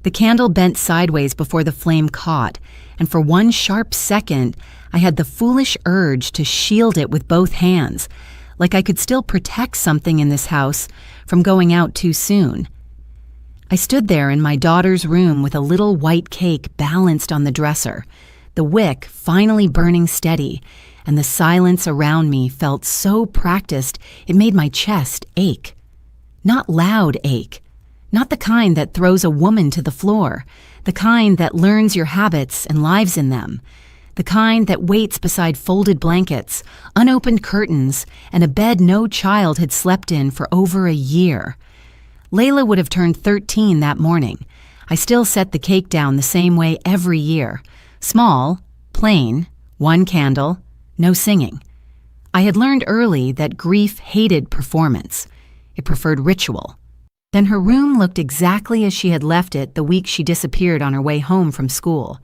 The candle bent sideways before the flame caught, and for one sharp second, I had the foolish urge to shield it with both hands, like I could still protect something in this house from going out too soon. I stood there in my daughter's room with a little white cake balanced on the dresser, the wick finally burning steady, and the silence around me felt so practiced it made my chest ache. Not loud ache, not the kind that throws a woman to the floor, the kind that learns your habits and lives in them, the kind that waits beside folded blankets, unopened curtains, and a bed no child had slept in for over a year. Layla would have turned 13 that morning. I still set the cake down the same way every year. Small, plain, one candle, no singing. I had learned early that grief hated performance. It preferred ritual. Then her room looked exactly as she had left it the week she disappeared on her way home from school.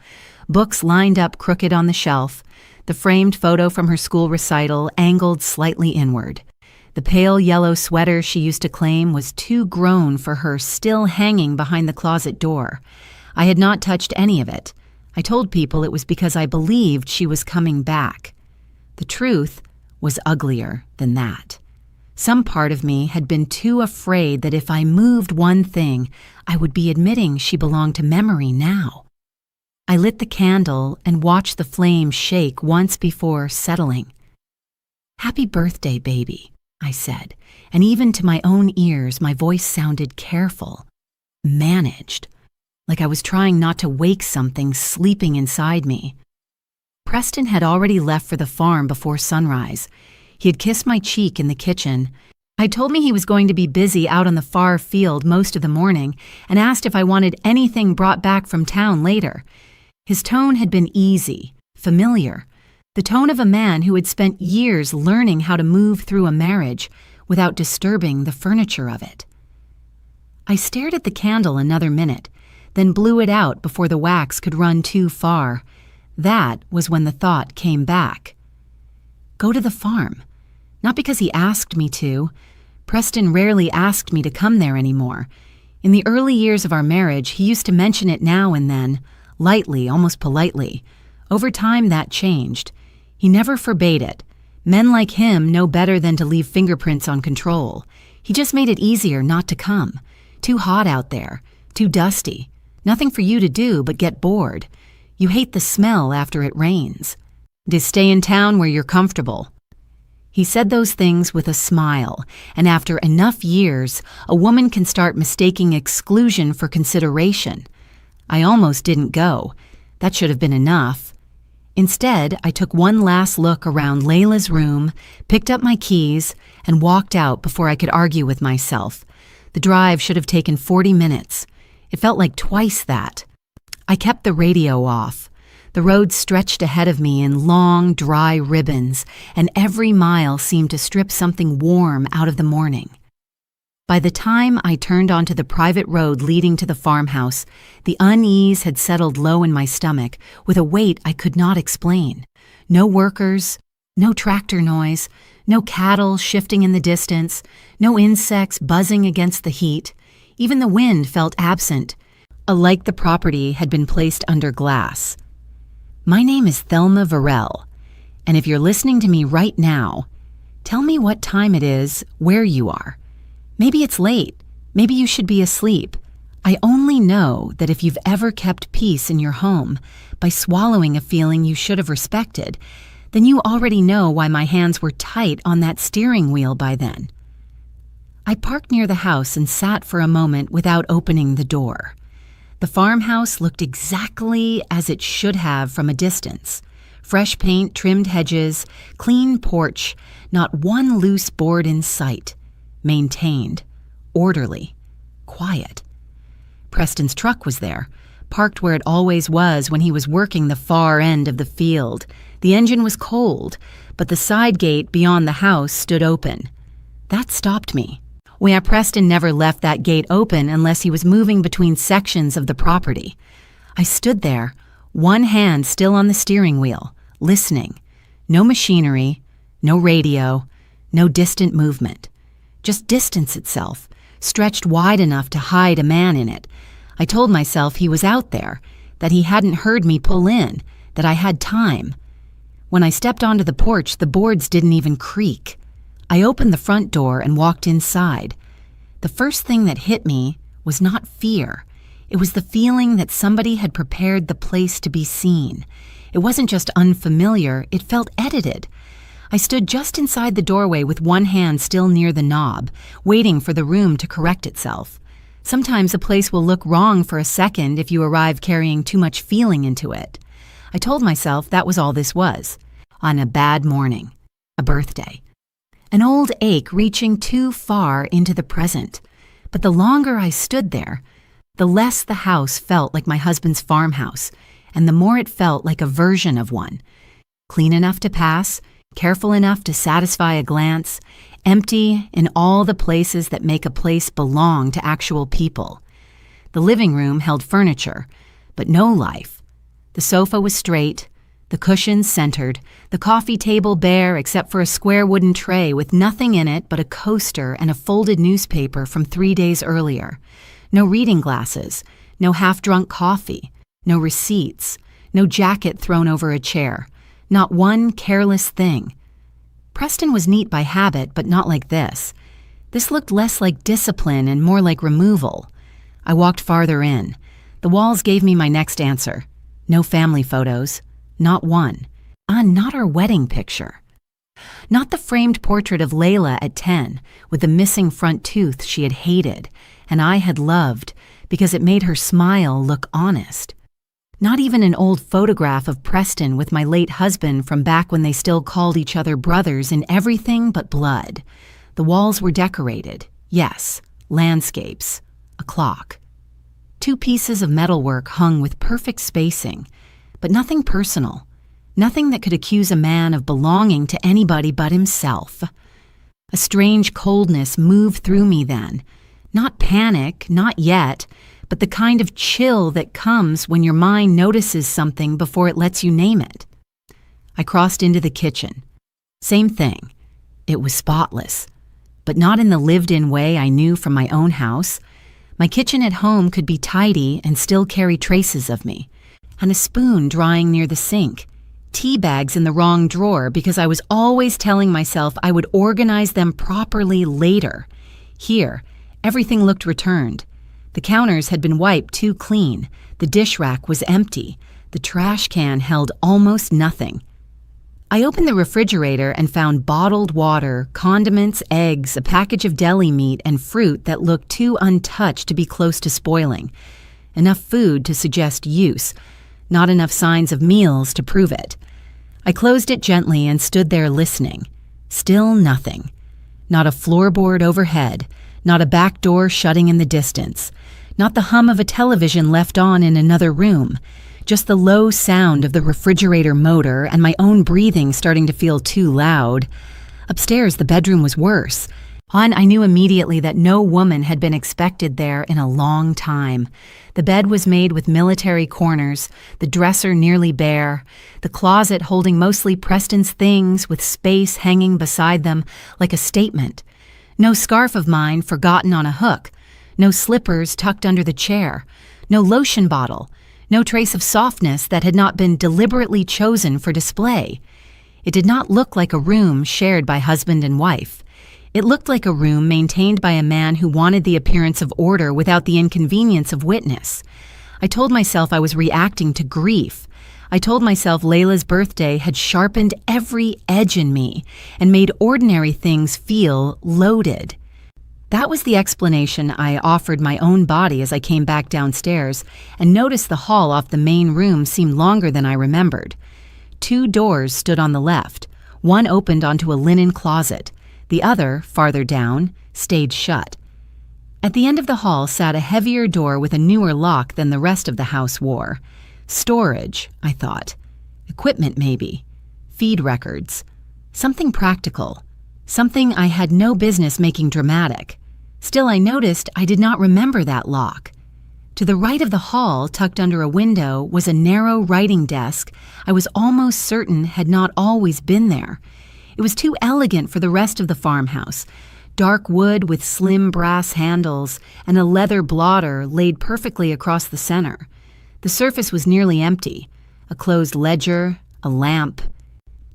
Books lined up crooked on the shelf, the framed photo from her school recital angled slightly inward. The pale yellow sweater she used to claim was too grown for her, still hanging behind the closet door. I had not touched any of it. I told people it was because I believed she was coming back. The truth was uglier than that. Some part of me had been too afraid that if I moved one thing, I would be admitting she belonged to memory now. I lit the candle and watched the flame shake once before settling. "Happy birthday, baby," I said, and even to my own ears my voice sounded careful, managed, like I was trying not to wake something sleeping inside me. Preston had already left for the farm before sunrise. He had kissed my cheek in the kitchen. I told me he was going to be busy out on the far field most of the morning and asked if I wanted anything brought back from town later. His tone had been easy, familiar, the tone of a man who had spent years learning how to move through a marriage without disturbing the furniture of it. I stared at the candle another minute, then blew it out before the wax could run too far. That was when the thought came back. Go to the farm. Not because he asked me to. Preston rarely asked me to come there anymore. In the early years of our marriage, he used to mention it now and then, lightly, almost politely. Over time, that changed. He never forbade it. Men like him know better than to leave fingerprints on control. He just made it easier not to come. Too hot out there. Too dusty. Nothing for you to do but get bored. You hate the smell after it rains. To stay in town where you're comfortable. He said those things with a smile, and after enough years, a woman can start mistaking exclusion for consideration. I almost didn't go. That should have been enough. Instead, I took one last look around Layla's room, picked up my keys, and walked out before I could argue with myself. The drive should have taken 40 minutes. It felt like twice that. I kept the radio off. The road stretched ahead of me in long, dry ribbons, and every mile seemed to strip something warm out of the morning. By the time I turned onto the private road leading to the farmhouse, the unease had settled low in my stomach with a weight I could not explain. No workers, no tractor noise, no cattle shifting in the distance, no insects buzzing against the heat. Even the wind felt absent, alike the property had been placed under glass. My name is Thelma Varell, and if you're listening to me right now, tell me what time it is, where you are. Maybe it's late. Maybe you should be asleep. I only know that if you've ever kept peace in your home by swallowing a feeling you should have respected, then you already know why my hands were tight on that steering wheel by then. I parked near the house and sat for a moment without opening the door. The farmhouse looked exactly as it should have from a distance. Fresh paint, trimmed hedges, clean porch, not one loose board in sight. Maintained, orderly, quiet. Preston's truck was there, parked where it always was when he was working the far end of the field. The engine was cold, but the side gate beyond the house stood open. That stopped me. Preston never left that gate open unless he was moving between sections of the property. I stood there, one hand still on the steering wheel, listening. No machinery, no radio, no distant movement. Just distance itself, stretched wide enough to hide a man in it. I told myself he was out there, that he hadn't heard me pull in, that I had time. When I stepped onto the porch, the boards didn't even creak. I opened the front door and walked inside. The first thing that hit me was not fear. It was the feeling that somebody had prepared the place to be seen. It wasn't just unfamiliar, it felt edited. I stood just inside the doorway with one hand still near the knob, waiting for the room to correct itself. Sometimes a place will look wrong for a second if you arrive carrying too much feeling into it. I told myself that was all this was. On a bad morning. A birthday. An old ache reaching too far into the present. But the longer I stood there, the less the house felt like my husband's farmhouse, and the more it felt like a version of one. Clean enough to pass, careful enough to satisfy a glance, empty in all the places that make a place belong to actual people. The living room held furniture, but no life. The sofa was straight, the cushions centered, the coffee table bare except for a square wooden tray with nothing in it but a coaster and a folded newspaper from 3 days earlier. No reading glasses, no half-drunk coffee, no receipts, no jacket thrown over a chair, not one careless thing. Preston was neat by habit, but not like this. This looked less like discipline and more like removal. I walked farther in. The walls gave me my next answer. No family photos. Not one. Not our wedding picture. Not the framed portrait of Layla at 10, with the missing front tooth she had hated, and I had loved, because it made her smile look honest. Not even an old photograph of Preston with my late husband from back when they still called each other brothers in everything but blood. The walls were decorated. Yes, landscapes. A clock. 2 pieces of metalwork hung with perfect spacing, but nothing personal. Nothing that could accuse a man of belonging to anybody but himself. A strange coldness moved through me then. Not panic, not yet, but the kind of chill that comes when your mind notices something before it lets you name it. I crossed into the kitchen. Same thing. It was spotless, but not in the lived-in way I knew from my own house. My kitchen at home could be tidy and still carry traces of me. And a spoon drying near the sink. Tea bags in the wrong drawer because I was always telling myself I would organize them properly later. Here, everything looked returned. The counters had been wiped too clean. The dish rack was empty. The trash can held almost nothing. I opened the refrigerator and found bottled water, condiments, eggs, a package of deli meat, and fruit that looked too untouched to be close to spoiling. Enough food to suggest use. Not enough signs of meals to prove it. I closed it gently and stood there listening. Still nothing. Not a floorboard overhead. Not a back door shutting in the distance. Not the hum of a television left on in another room. Just the low sound of the refrigerator motor and my own breathing starting to feel too loud. Upstairs, the bedroom was worse. I knew immediately that no woman had been expected there in a long time. The bed was made with military corners, the dresser nearly bare, the closet holding mostly Preston's things with space hanging beside them like a statement. No scarf of mine forgotten on a hook, no slippers tucked under the chair, no lotion bottle, no trace of softness that had not been deliberately chosen for display. It did not look like a room shared by husband and wife. It looked like a room maintained by a man who wanted the appearance of order without the inconvenience of witness. I told myself I was reacting to grief. I told myself Layla's birthday had sharpened every edge in me and made ordinary things feel loaded. That was the explanation I offered my own body as I came back downstairs and noticed the hall off the main room seemed longer than I remembered. 2 doors stood on the left. One opened onto a linen closet. The other, farther down, stayed shut. At the end of the hall sat a heavier door with a newer lock than the rest of the house wore. Storage, I thought. Equipment, maybe. Feed records. Something practical. Something I had no business making dramatic. Still, I noticed I did not remember that lock. To the right of the hall, tucked under a window, was a narrow writing desk I was almost certain had not always been there. It was too elegant for the rest of the farmhouse. dark wood with slim brass handles and a leather blotter laid perfectly across the center. The surface was nearly empty, a closed ledger, a lamp,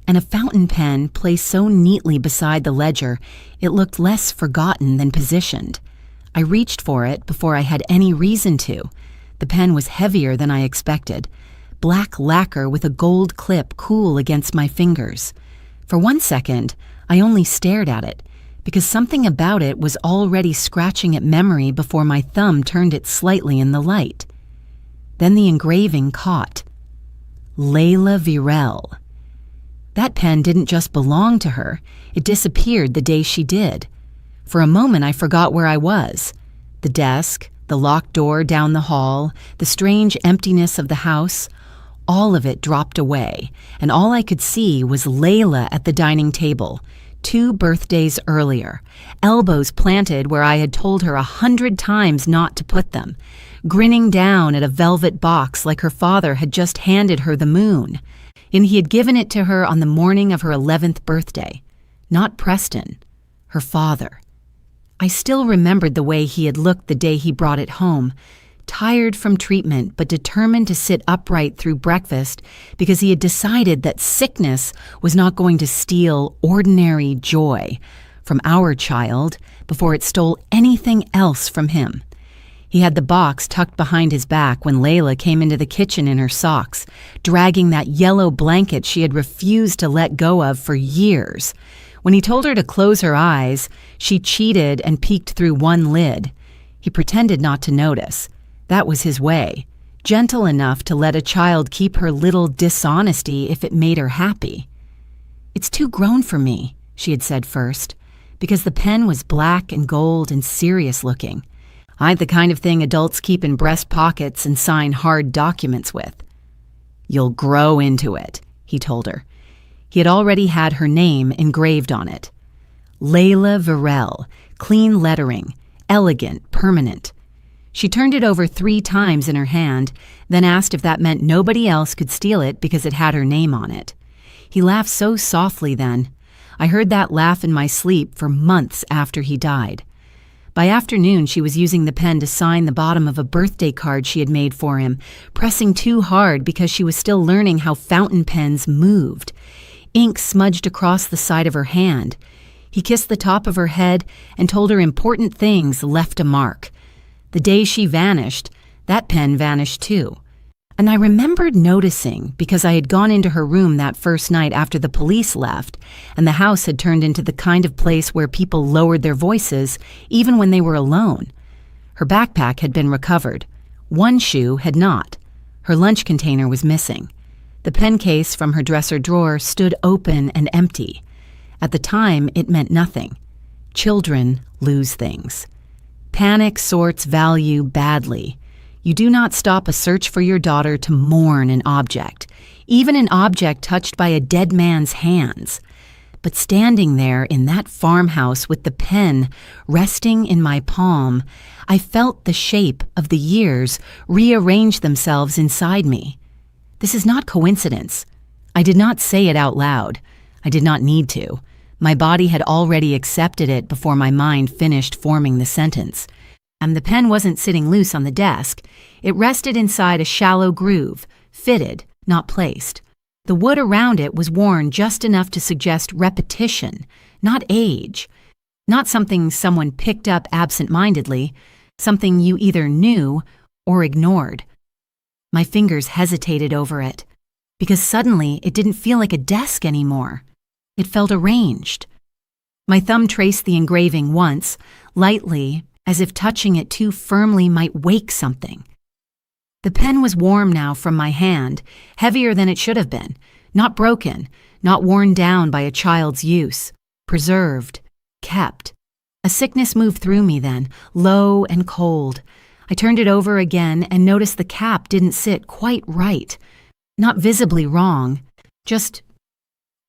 and a fountain pen placed so neatly beside the ledger it looked less forgotten than positioned. I reached for it before I had any reason to. The pen was heavier than I expected, black lacquer with a gold clip cool against my fingers. For 1 second, I only stared at it, because something about it was already scratching at memory before my thumb turned it slightly in the light. Then the engraving caught. Layla Virel. That pen didn't just belong to her, it disappeared the day she did. For a moment I forgot where I was. The desk, the locked door down the hall, the strange emptiness of the house, all of it dropped away, and all I could see was Layla at the dining table, 2 birthdays earlier, elbows planted where I had told her 100 times not to put them, grinning down at a velvet box like her father had just handed her the moon, and he had given it to her on the morning of her 11th birthday. Not Preston, her father. I still remembered the way he had looked the day he brought it home, tired from treatment but determined to sit upright through breakfast because he had decided that sickness was not going to steal ordinary joy from our child before it stole anything else from him. He had the box tucked behind his back when Layla came into the kitchen in her socks, dragging that yellow blanket she had refused to let go of for years. When he told her to close her eyes, she cheated and peeked through one lid. He pretended not to notice. That was his way, gentle enough to let a child keep her little dishonesty if it made her happy. "It's too grown for me," she had said first, because the pen was black and gold and serious looking. I'd the kind of thing adults keep in breast pockets and sign hard documents with. "You'll grow into it," he told her. He had already had her name engraved on it. Layla Virel, clean lettering, elegant, permanent. She turned it over 3 times in her hand, then asked if that meant nobody else could steal it because it had her name on it. He laughed so softly then. I heard that laugh in my sleep for months after he died. By afternoon, she was using the pen to sign the bottom of a birthday card she had made for him, pressing too hard because she was still learning how fountain pens moved. Ink smudged across the side of her hand. He kissed the top of her head and told her important things left a mark. The day she vanished, that pen vanished too. And I remembered noticing, because I had gone into her room that first night after the police left, and the house had turned into the kind of place where people lowered their voices even when they were alone. Her backpack had been recovered. One shoe had not. Her lunch container was missing. The pen case from her dresser drawer stood open and empty. At the time, it meant nothing. Children lose things. Panic sorts value badly. You do not stop a search for your daughter to mourn an object, even an object touched by a dead man's hands. But standing there in that farmhouse with the pen resting in my palm, I felt the shape of the years rearrange themselves inside me. This is not coincidence. I did not say it out loud. I did not need to. My body had already accepted it before my mind finished forming the sentence. And the pen wasn't sitting loose on the desk. It rested inside a shallow groove, fitted, not placed. The wood around it was worn just enough to suggest repetition, not age. Not something someone picked up absent-mindedly, something you either knew or ignored. My fingers hesitated over it, because suddenly it didn't feel like a desk anymore. It felt arranged. My thumb traced the engraving once, lightly, as if touching it too firmly might wake something. The pen was warm now from my hand, heavier than it should have been, not broken, not worn down by a child's use, preserved, kept. A sickness moved through me then, low and cold. I turned it over again and noticed the cap didn't sit quite right. Not visibly wrong, just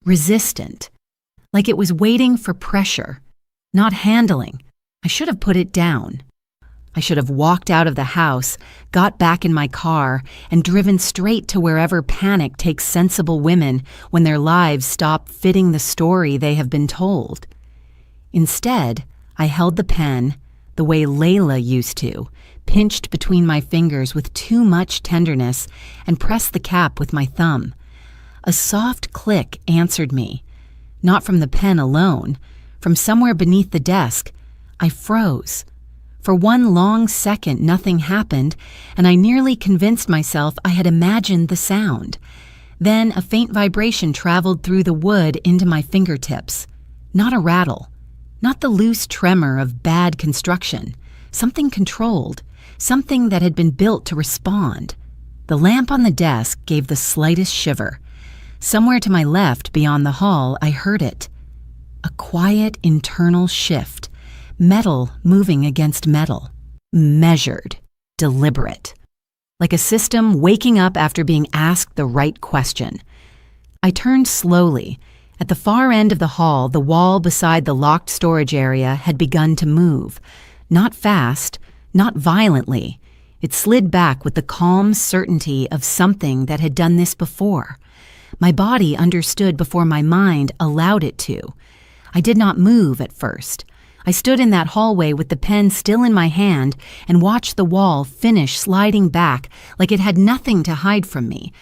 resistant. Like it was waiting for pressure, not handling. I should have put it down. I should have walked out of the house, got back in my car, and driven straight to wherever panic takes sensible women when their lives stop fitting the story they have been told. Instead, I held the pen, the way Layla used to, pinched between my fingers with too much tenderness, and pressed the cap with my thumb. A soft click answered me. Not from the pen alone, from somewhere beneath the desk. I froze. For one long second, nothing happened, and I nearly convinced myself I had imagined the sound. Then a faint vibration traveled through the wood into my fingertips. Not a rattle. Not the loose tremor of bad construction. Something controlled. Something that had been built to respond. The lamp on the desk gave the slightest shiver. Somewhere to my left, beyond the hall, I heard it. A quiet internal shift. Metal moving against metal. Measured. Deliberate. Like a system waking up after being asked the right question. I turned slowly. At the far end of the hall, the wall beside the locked storage area had begun to move. Not fast, not violently. It slid back with the calm certainty of something that had done this before. My body understood before my mind allowed it to. I did not move at first. I stood in that hallway with the pen still in my hand and watched the wall finish sliding back like it had nothing to hide from me,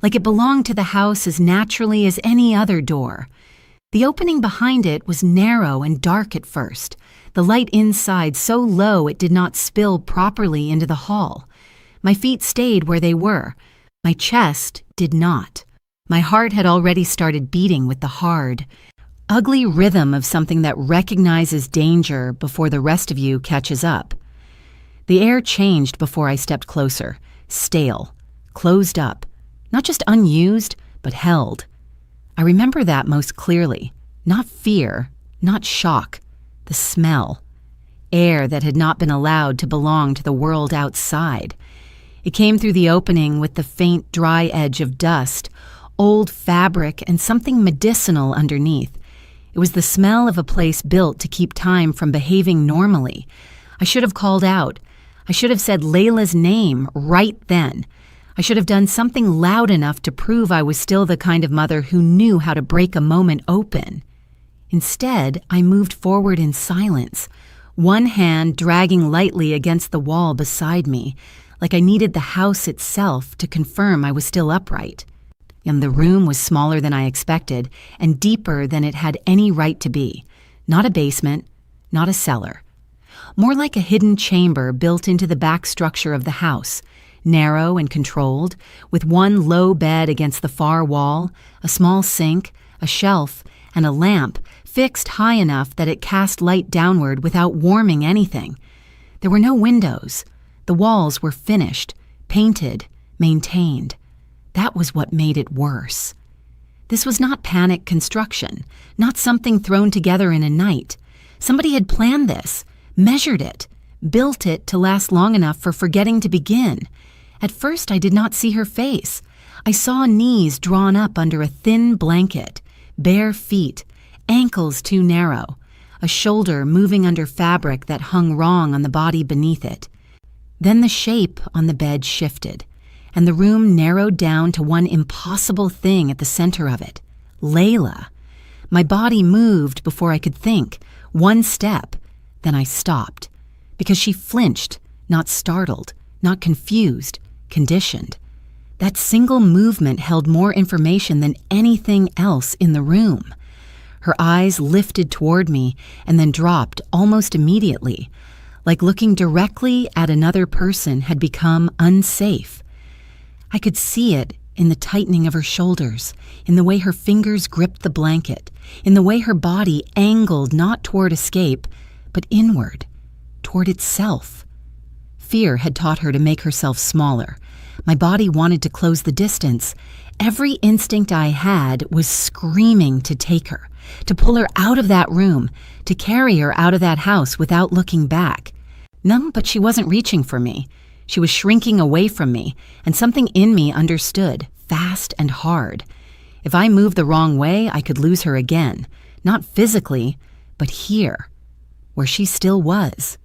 like it belonged to the house as naturally as any other door. The opening behind it was narrow and dark at first, the light inside so low it did not spill properly into the hall. My feet stayed where they were. My chest did not. My heart had already started beating with the hard, ugly rhythm of something that recognizes danger before the rest of you catches up. The air changed before I stepped closer, stale, closed up, not just unused, but held. I remember that most clearly. Not fear, not shock, the smell. Air that had not been allowed to belong to the world outside. It came through the opening with the faint, dry edge of dust, old fabric, and something medicinal underneath. It was the smell of a place built to keep time from behaving normally. I should have called out. I should have said Layla's name right then. I should have done something loud enough to prove I was still the kind of mother who knew how to break a moment open. Instead, I moved forward in silence, one hand dragging lightly against the wall beside me, like I needed the house itself to confirm I was still upright. And the room was smaller than I expected and deeper than it had any right to be. Not a basement, not a cellar. More like a hidden chamber built into the back structure of the house, narrow and controlled, with one low bed against the far wall, a small sink, a shelf, and a lamp fixed high enough that it cast light downward without warming anything. There were no windows. The walls were finished, painted, maintained. That was what made it worse. This was not panic construction, not something thrown together in a night. Somebody had planned this, measured it, built it to last long enough for forgetting to begin. At first, I did not see her face. I saw knees drawn up under a thin blanket, bare feet, ankles too narrow, a shoulder moving under fabric that hung wrong on the body beneath it. Then the shape on the bed shifted, and the room narrowed down to one impossible thing at the center of it, Layla. My body moved before I could think, one step, then I stopped, because she flinched, not startled, not confused, conditioned. That single movement held more information than anything else in the room. Her eyes lifted toward me and then dropped almost immediately, like looking directly at another person had become unsafe. I could see it in the tightening of her shoulders, in the way her fingers gripped the blanket, in the way her body angled not toward escape, but inward, toward itself. Fear had taught her to make herself smaller. My body wanted to close the distance. Every instinct I had was screaming to take her, to pull her out of that room, to carry her out of that house without looking back. No, but she wasn't reaching for me. She was shrinking away from me, and something in me understood, fast and hard. If I moved the wrong way, I could lose her again, not physically, but here, where she still was.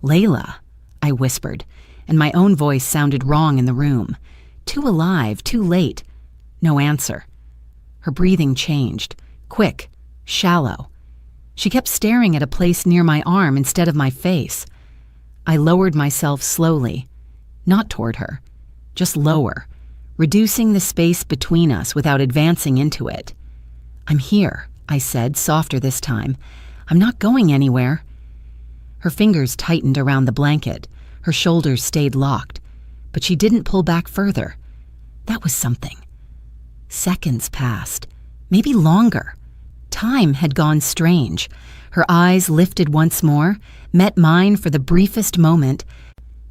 Layla, I whispered, and my own voice sounded wrong in the room. Too alive, too late. No answer. Her breathing changed, quick, shallow. She kept staring at a place near my arm instead of my face. I lowered myself slowly, not toward her, just lower, reducing the space between us without advancing into it. "I'm here," I said, softer this time. "I'm not going anywhere." Her fingers tightened around the blanket. Her shoulders stayed locked, but she didn't pull back further. That was something. Seconds passed, maybe longer. Time had gone strange. Her eyes lifted once more, met mine for the briefest moment,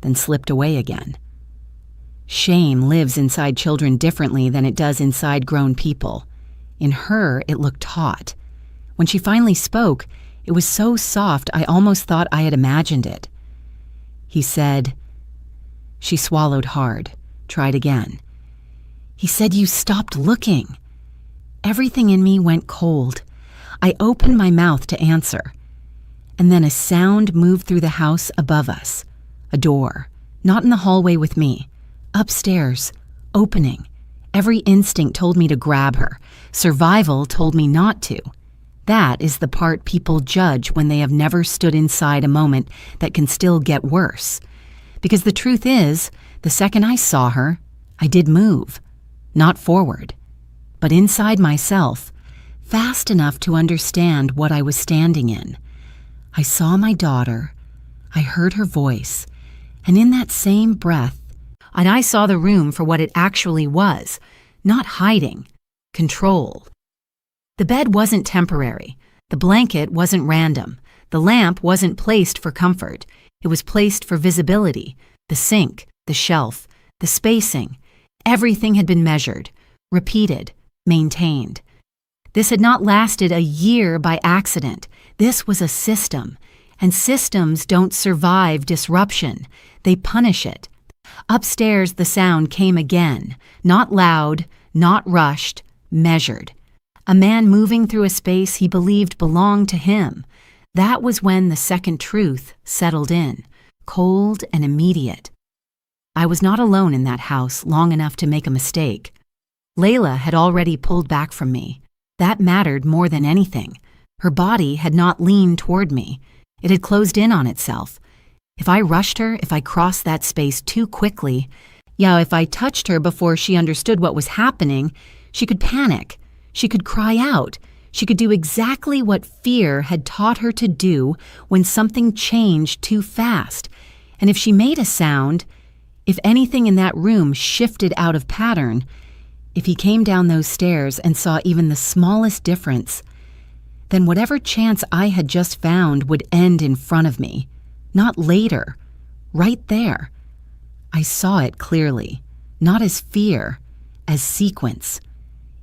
then slipped away again. Shame lives inside children differently than it does inside grown people. In her, it looked taut. When she finally spoke, it was so soft I almost thought I had imagined it. He said, she swallowed hard, tried again. He said, "You stopped looking." Everything in me went cold. I opened my mouth to answer. And then a sound moved through the house above us. A door, not in the hallway with me. Upstairs, opening. Every instinct told me to grab her. Survival told me not to. That is the part people judge when they have never stood inside a moment that can still get worse. Because the truth is, the second I saw her, I did move. Not forward, but inside myself, fast enough to understand what I was standing in. I saw my daughter, I heard her voice, and in that same breath, I saw the room for what it actually was, not hiding, control. The bed wasn't temporary, the blanket wasn't random, the lamp wasn't placed for comfort, it was placed for visibility, the sink, the shelf, the spacing. Everything had been measured, repeated, maintained. This had not lasted a year by accident. This was a system, and systems don't survive disruption. They punish it. Upstairs, the sound came again, not loud, not rushed, measured. A man moving through a space he believed belonged to him. That was when the second truth settled in, cold and immediate. I was not alone in that house long enough to make a mistake. Layla had already pulled back from me. That mattered more than anything. Her body had not leaned toward me. It had closed in on itself. If I rushed her, if I crossed that space too quickly, if I touched her before she understood what was happening, she could panic. She could cry out. She could do exactly what fear had taught her to do when something changed too fast. And if she made a sound, if anything in that room shifted out of pattern, if he came down those stairs and saw even the smallest difference, then whatever chance I had just found would end in front of me, not later, right there. I saw it clearly, not as fear, as sequence.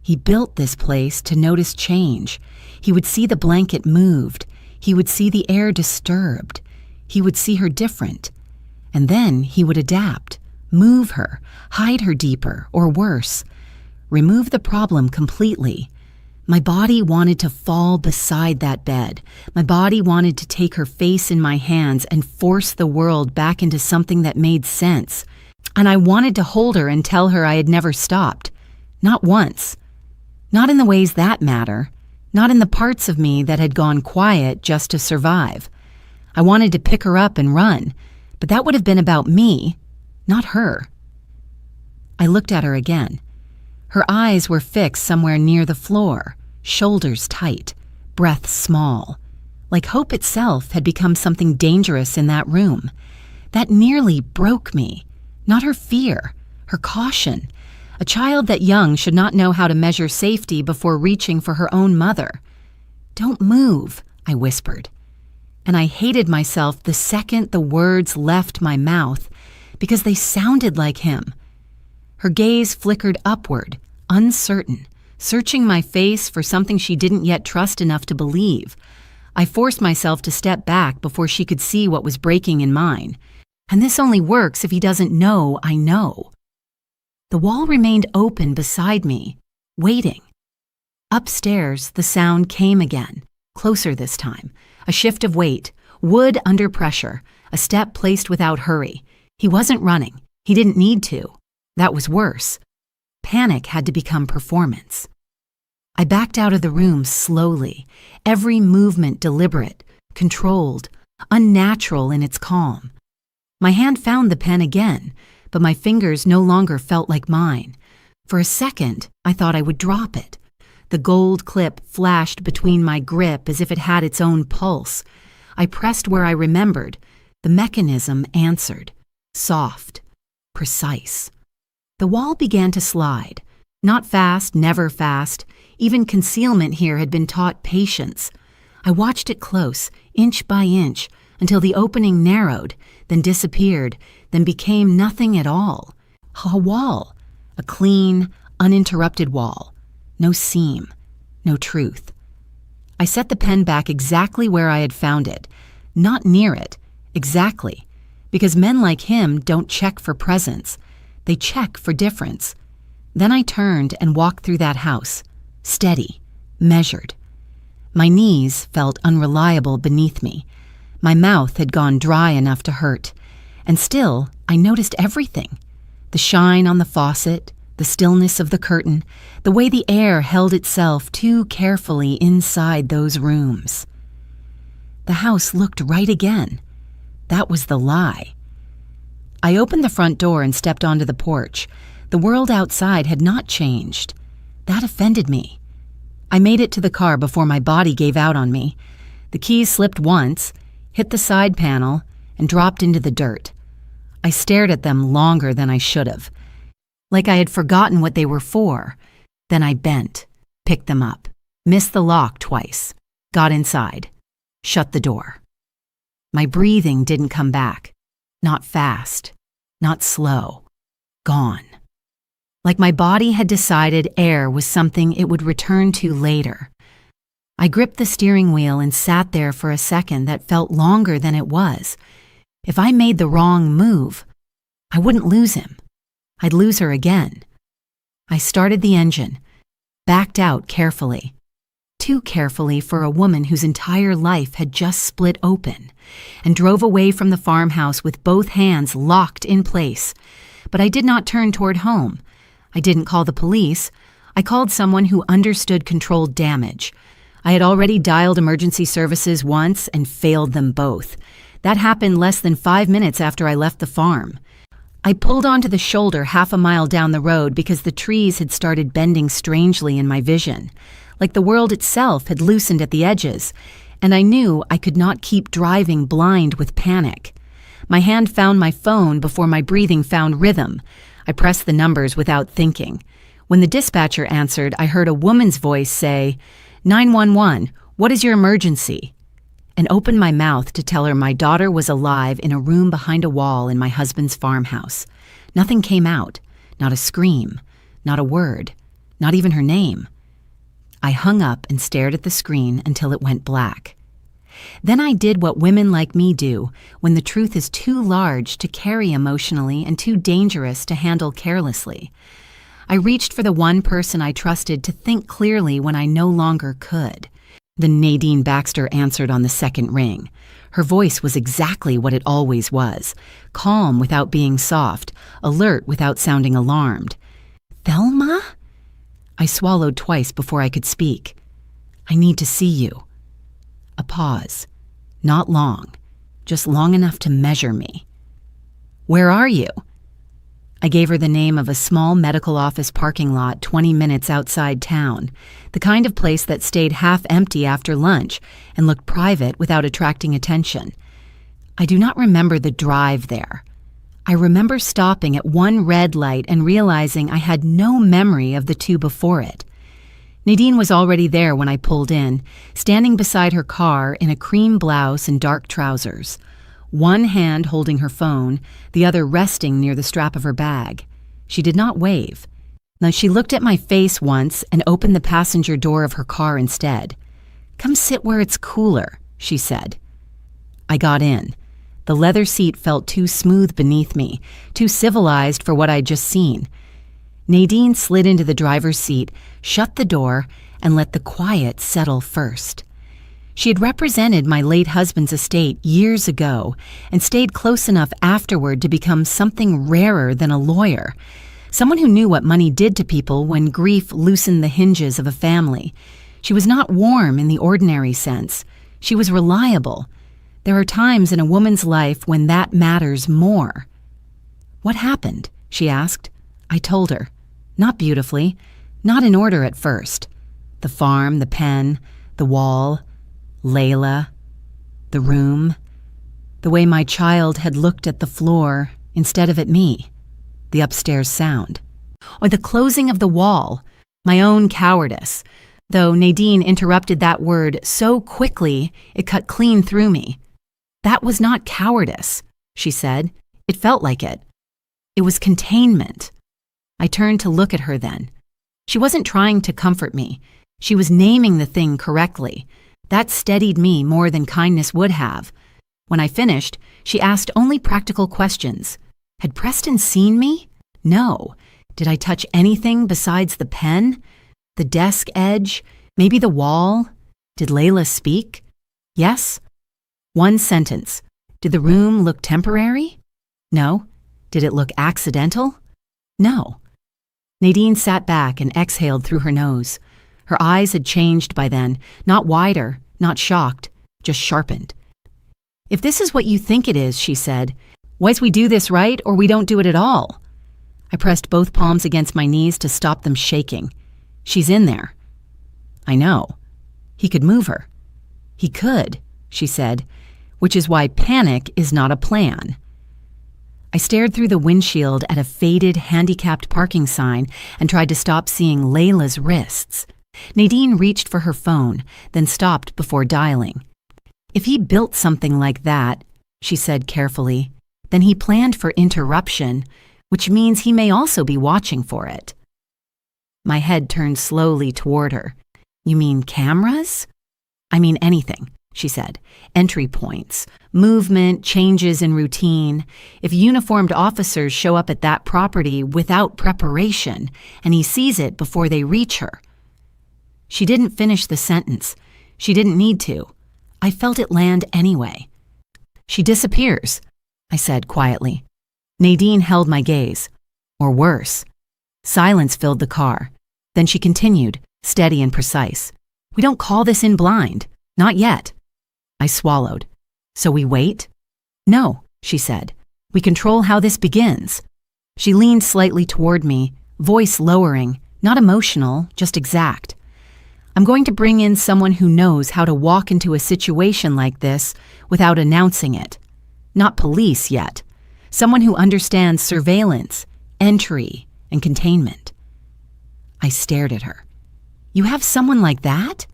He built this place to notice change. He would see the blanket moved. He would see the air disturbed. He would see her different. And then he would adapt, move her, hide her deeper, or worse, remove the problem completely. My body wanted to fall beside that bed. My body wanted to take her face in my hands and force the world back into something that made sense. And I wanted to hold her and tell her I had never stopped. Not once. Not in the ways that matter. Not in the parts of me that had gone quiet just to survive. I wanted to pick her up and run, but that would have been about me, not her. I looked at her again. Her eyes were fixed somewhere near the floor, shoulders tight, breath small. Like hope itself had become something dangerous in that room. That nearly broke me. Not her fear, her caution. A child that young should not know how to measure safety before reaching for her own mother. "Don't move," I whispered. And I hated myself the second the words left my mouth because they sounded like him. Her gaze flickered upward, uncertain, searching my face for something she didn't yet trust enough to believe. I forced myself to step back before she could see what was breaking in mine. And this only works if he doesn't know I know. The wall remained open beside me, waiting. Upstairs, the sound came again, closer this time. A shift of weight, wood under pressure, a step placed without hurry. He wasn't running. He didn't need to. That was worse. Panic had to become performance. I backed out of the room slowly, every movement deliberate, controlled, unnatural in its calm. My hand found the pen again, but my fingers no longer felt like mine. For a second, I thought I would drop it. The gold clip flashed between my grip as if it had its own pulse. I pressed where I remembered. The mechanism answered. Soft. Precise. The wall began to slide. Not fast, never fast. Even concealment here had been taught patience. I watched it close, inch by inch, until the opening narrowed, then disappeared, then became nothing at all. A wall. A clean, uninterrupted wall. No seam. No truth. I set the pen back exactly where I had found it. Not near it. Exactly. Because men like him don't check for presence. They check for difference. Then I turned and walked through that house. Steady. Measured. My knees felt unreliable beneath me. My mouth had gone dry enough to hurt. And still, I noticed everything. The shine on the faucet, the stillness of the curtain, the way the air held itself too carefully inside those rooms. The house looked right again. That was the lie. I opened the front door and stepped onto the porch. The world outside had not changed. That offended me. I made it to the car before my body gave out on me. The keys slipped once, hit the side panel, and dropped into the dirt. I stared at them longer than I should have, like I had forgotten what they were for. Then I bent, picked them up, missed the lock twice, got inside, shut the door. My breathing didn't come back. Not fast, not slow. Gone. Like my body had decided air was something it would return to later. I gripped the steering wheel and sat there for a second that felt longer than it was. If I made the wrong move, I wouldn't lose him. I'd lose her again. I started the engine, backed out carefully. Too carefully for a woman whose entire life had just split open, and drove away from the farmhouse with both hands locked in place. But I did not turn toward home. I didn't call the police. I called someone who understood controlled damage. I had already dialed emergency services once and failed them both. That happened less than 5 minutes after I left the farm. I pulled onto the shoulder half a mile down the road because the trees had started bending strangely in my vision, like the world itself had loosened at the edges, and I knew I could not keep driving blind with panic. My hand found my phone before my breathing found rhythm. I pressed the numbers without thinking. When the dispatcher answered, I heard a woman's voice say, "911, what is your emergency?" and opened my mouth to tell her my daughter was alive in a room behind a wall in my husband's farmhouse. Nothing came out, not a scream, not a word, not even her name. I hung up and stared at the screen until it went black. Then I did what women like me do when the truth is too large to carry emotionally and too dangerous to handle carelessly. I reached for the one person I trusted to think clearly when I no longer could. Then Nadine Baxter answered on the second ring. Her voice was exactly what it always was, calm without being soft, alert without sounding alarmed. "Thelma?" I swallowed twice before I could speak. "I need to see you." A pause. Not long, just long enough to measure me. "Where are you?" I gave her the name of a small medical office parking lot 20 minutes outside town, the kind of place that stayed half empty after lunch and looked private without attracting attention. I do not remember the drive there. I remember stopping at one red light and realizing I had no memory of the two before it. Nadine was already there when I pulled in, standing beside her car in a cream blouse and dark trousers. One hand holding her phone, the other resting near the strap of her bag. She did not wave. Now she looked at my face once and opened the passenger door of her car instead. "Come sit where it's cooler," she said. I got in. The leather seat felt too smooth beneath me, too civilized for what I'd just seen. Nadine slid into the driver's seat, shut the door, and let the quiet settle first. She had represented my late husband's estate years ago and stayed close enough afterward to become something rarer than a lawyer, Someone who knew what money did to people when grief loosened the hinges of a family. She was not warm in the ordinary sense. She was reliable. There are times in a woman's life when that matters more. "What happened?" she asked. I told her. Not beautifully, not in order at first. The farm, the pen, the wall, Layla, the room, the way my child had looked at the floor instead of at me, the upstairs sound, or the closing of the wall, my own cowardice, though Nadine interrupted that word so quickly it cut clean through me. "That was not cowardice," she said. It felt like it. It was containment. I turned to look at her then. She wasn't trying to comfort me. She was naming the thing correctly. That steadied me more than kindness would have. When I finished, she asked only practical questions. Had Preston seen me? No. Did I touch anything besides the pen? The desk edge? Maybe the wall? Did Layla speak? Yes. One sentence. Did the room look temporary? No. Did it look accidental? No. Nadine sat back and exhaled through her nose. Her eyes had changed by then, not wider, not shocked, just sharpened. "If this is what you think it is," she said, "why's we do this right or we don't do it at all?" I pressed both palms against my knees to stop them shaking. "She's in there." "I know." "He could move her." "He could," she said, "which is why panic is not a plan." I stared through the windshield at a faded, handicapped parking sign and tried to stop seeing Layla's wrists. Nadine reached for her phone, then stopped before dialing. "If he built something like that," she said carefully, "then he planned for interruption, which means he may also be watching for it." My head turned slowly toward her. "You mean cameras?" "I mean anything," she said. "Entry points, movement, changes in routine. If uniformed officers show up at that property without preparation and he sees it before they reach her." She didn't finish the sentence. She didn't need to. I felt it land anyway. "She disappears," I said quietly. Nadine held my gaze. Or worse. Silence filled the car. Then she continued, steady and precise. "We don't call this in blind. Not yet." I swallowed. "So we wait?" "No," she said. "We control how this begins." She leaned slightly toward me, voice lowering, not emotional, just exact. "I'm going to bring in someone who knows how to walk into a situation like this without announcing it. Not police yet. Someone who understands surveillance, entry, and containment." I stared at her. "You have someone like that?"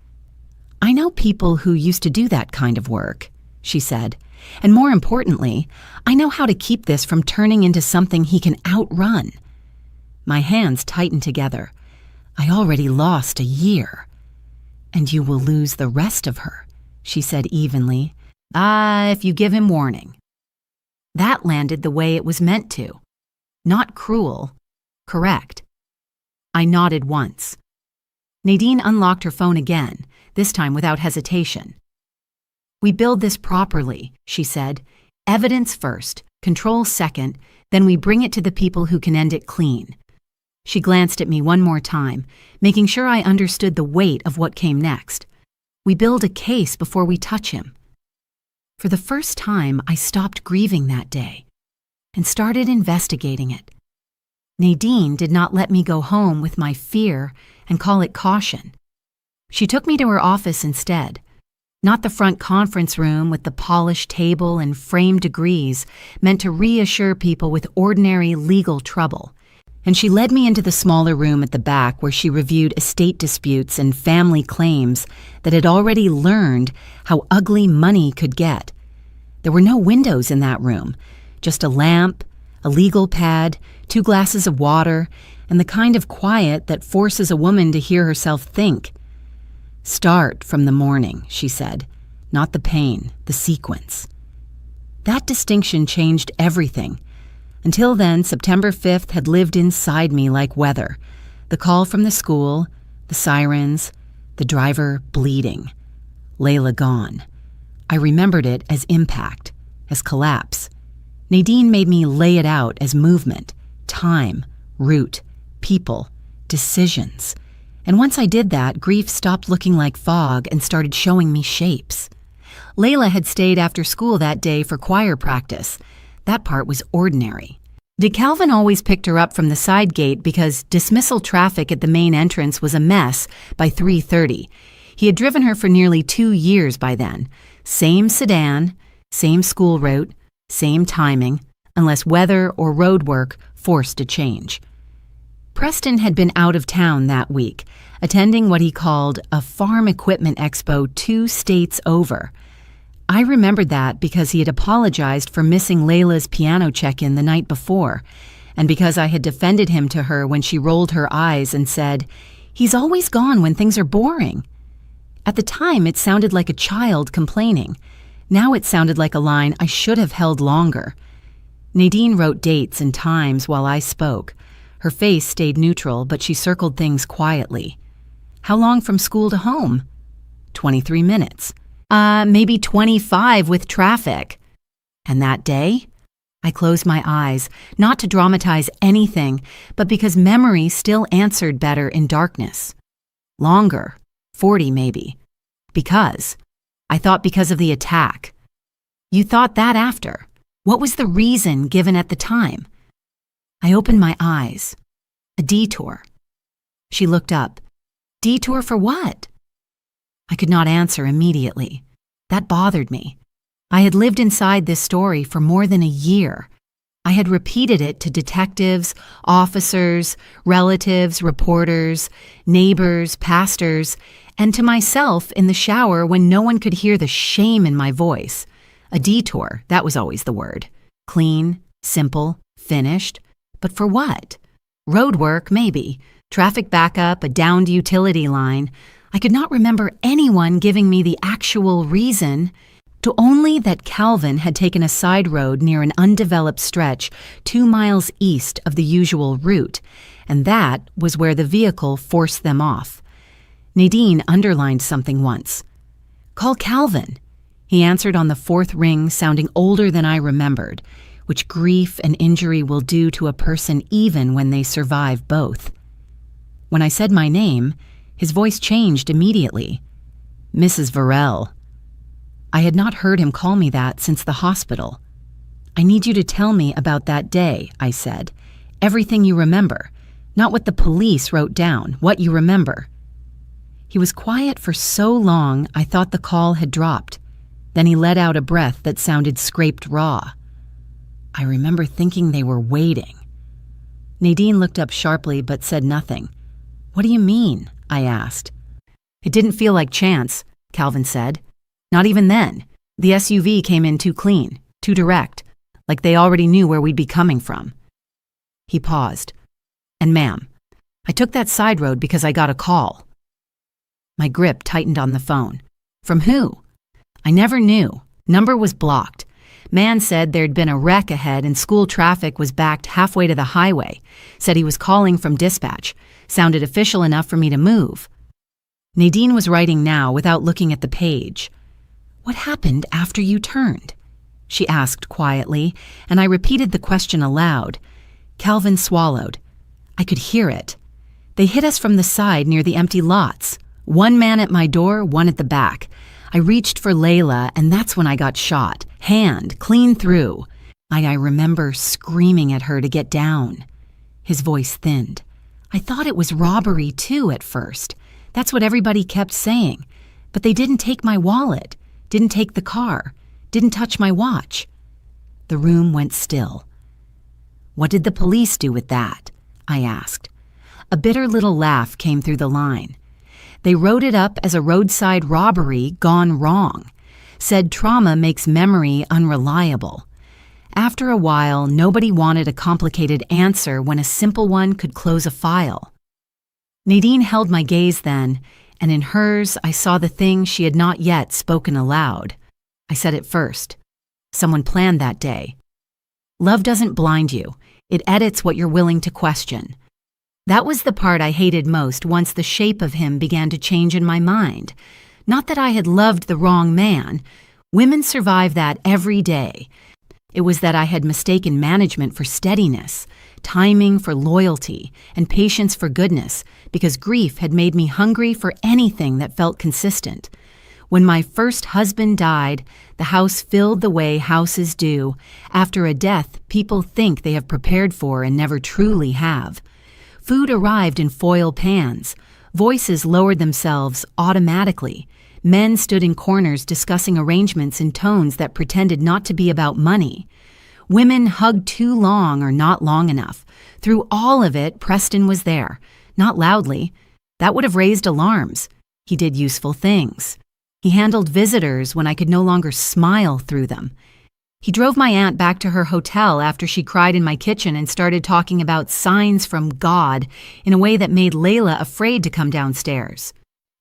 "I know people who used to do that kind of work," she said. "And more importantly, I know how to keep this from turning into something he can outrun." My hands tightened together. I already lost a year. "And you will lose the rest of her," she said evenly. If you give him warning." That landed the way it was meant to. Not cruel. Correct. I nodded once. Nadine unlocked her phone again, this time without hesitation. "We build this properly," she said. "Evidence first, control second, then we bring it to the people who can end it clean." She glanced at me one more time, making sure I understood the weight of what came next. "We build a case before we touch him." For the first time, I stopped grieving that day and started investigating it. Nadine did not let me go home with my fear and call it caution. She took me to her office instead. Not the front conference room with the polished table and framed degrees meant to reassure people with ordinary legal trouble. And she led me into the smaller room at the back where she reviewed estate disputes and family claims that had already learned how ugly money could get. There were no windows in that room, just a lamp, a legal pad, 2 glasses of water, and the kind of quiet that forces a woman to hear herself think. "Start from the morning," she said, "not the pain, the sequence." That distinction changed everything. Until then, September 5th had lived inside me like weather. The call from the school, the sirens, the driver bleeding. Layla gone. I remembered it as impact, as collapse. Nadine made me lay it out as movement, time, route, people, decisions. And once I did that, grief stopped looking like fog and started showing me shapes. Layla had stayed after school that day for choir practice. That part was ordinary. Did Calvin always pick her up from the side gate because dismissal traffic at the main entrance was a mess by 3:30? He had driven her for nearly 2 years by then. Same sedan, same school route, same timing, unless weather or road work forced a change. Preston had been out of town that week, attending what he called a farm equipment expo 2 states over. I remembered that because he had apologized for missing Layla's piano check-in the night before, and because I had defended him to her when she rolled her eyes and said, "He's always gone when things are boring." At the time, it sounded like a child complaining. Now it sounded like a line I should have held longer. Nadine wrote dates and times while I spoke. Her face stayed neutral, but she circled things quietly. How long from school to home? 23 minutes. Maybe 25 with traffic. And that day? I closed my eyes, not to dramatize anything, but because memory still answered better in darkness. Longer, 40 maybe. Because of the attack. You thought that after. What was the reason given at the time? I opened my eyes. A detour. She looked up. Detour for what? I could not answer immediately. That bothered me. I had lived inside this story for more than a year. I had repeated it to detectives, officers, relatives, reporters, neighbors, pastors, and to myself in the shower when no one could hear the shame in my voice. A detour, that was always the word. Clean, simple, finished. But for what? Road work, maybe. Traffic backup, a downed utility line. I could not remember anyone giving me the actual reason, to only that Calvin had taken a side road near an undeveloped stretch 2 miles east of the usual route, and that was where the vehicle forced them off. Nadine underlined something once. Call Calvin. He answered on the 4th ring, sounding older than I remembered, which grief and injury will do to a person even when they survive both. When I said my name, his voice changed immediately. Mrs. Varell. I had not heard him call me that since the hospital. I need you to tell me about that day, I said. Everything you remember. Not what the police wrote down, what you remember. He was quiet for so long I thought the call had dropped. Then he let out a breath that sounded scraped raw. I remember thinking they were waiting. Nadine looked up sharply but said nothing. What do you mean? I asked. It didn't feel like chance, Calvin said. Not even then. The SUV came in too clean, too direct, like they already knew where we'd be coming from. He paused. And ma'am, I took that side road because I got a call. My grip tightened on the phone. From who? I never knew. Number was blocked. Man said there'd been a wreck ahead and school traffic was backed halfway to the highway. Said he was calling from dispatch. Sounded official enough for me to move. Nadine was writing now without looking at the page. What happened after you turned? She asked quietly, and I repeated the question aloud. Calvin swallowed. I could hear it. They hit us from the side near the empty lots. One man at my door, one at the back. I reached for Layla, and that's when I got shot. Hand, clean through. I remember screaming at her to get down. His voice thinned. I thought it was robbery, too, at first. That's what everybody kept saying. But they didn't take my wallet, didn't take the car, didn't touch my watch. The room went still. What did the police do with that? I asked. A bitter little laugh came through the line. They wrote it up as a roadside robbery gone wrong. Said trauma makes memory unreliable. After a while, nobody wanted a complicated answer when a simple one could close a file. Nadine held my gaze then, and in hers I saw the thing she had not yet spoken aloud. I said it first. Someone planned that day. Love doesn't blind you. It edits what you're willing to question. That was the part I hated most once the shape of him began to change in my mind. Not that I had loved the wrong man. Women survive that every day. It was that I had mistaken management for steadiness, timing for loyalty, and patience for goodness, because grief had made me hungry for anything that felt consistent. When my first husband died, the house filled the way houses do, after a death people think they have prepared for and never truly have. Food arrived in foil pans. Voices lowered themselves automatically. Men stood in corners discussing arrangements in tones that pretended not to be about money. Women hugged too long or not long enough. Through all of it, Preston was there. Not loudly. That would have raised alarms. He did useful things. He handled visitors when I could no longer smile through them. He drove my aunt back to her hotel after she cried in my kitchen and started talking about signs from God in a way that made Layla afraid to come downstairs.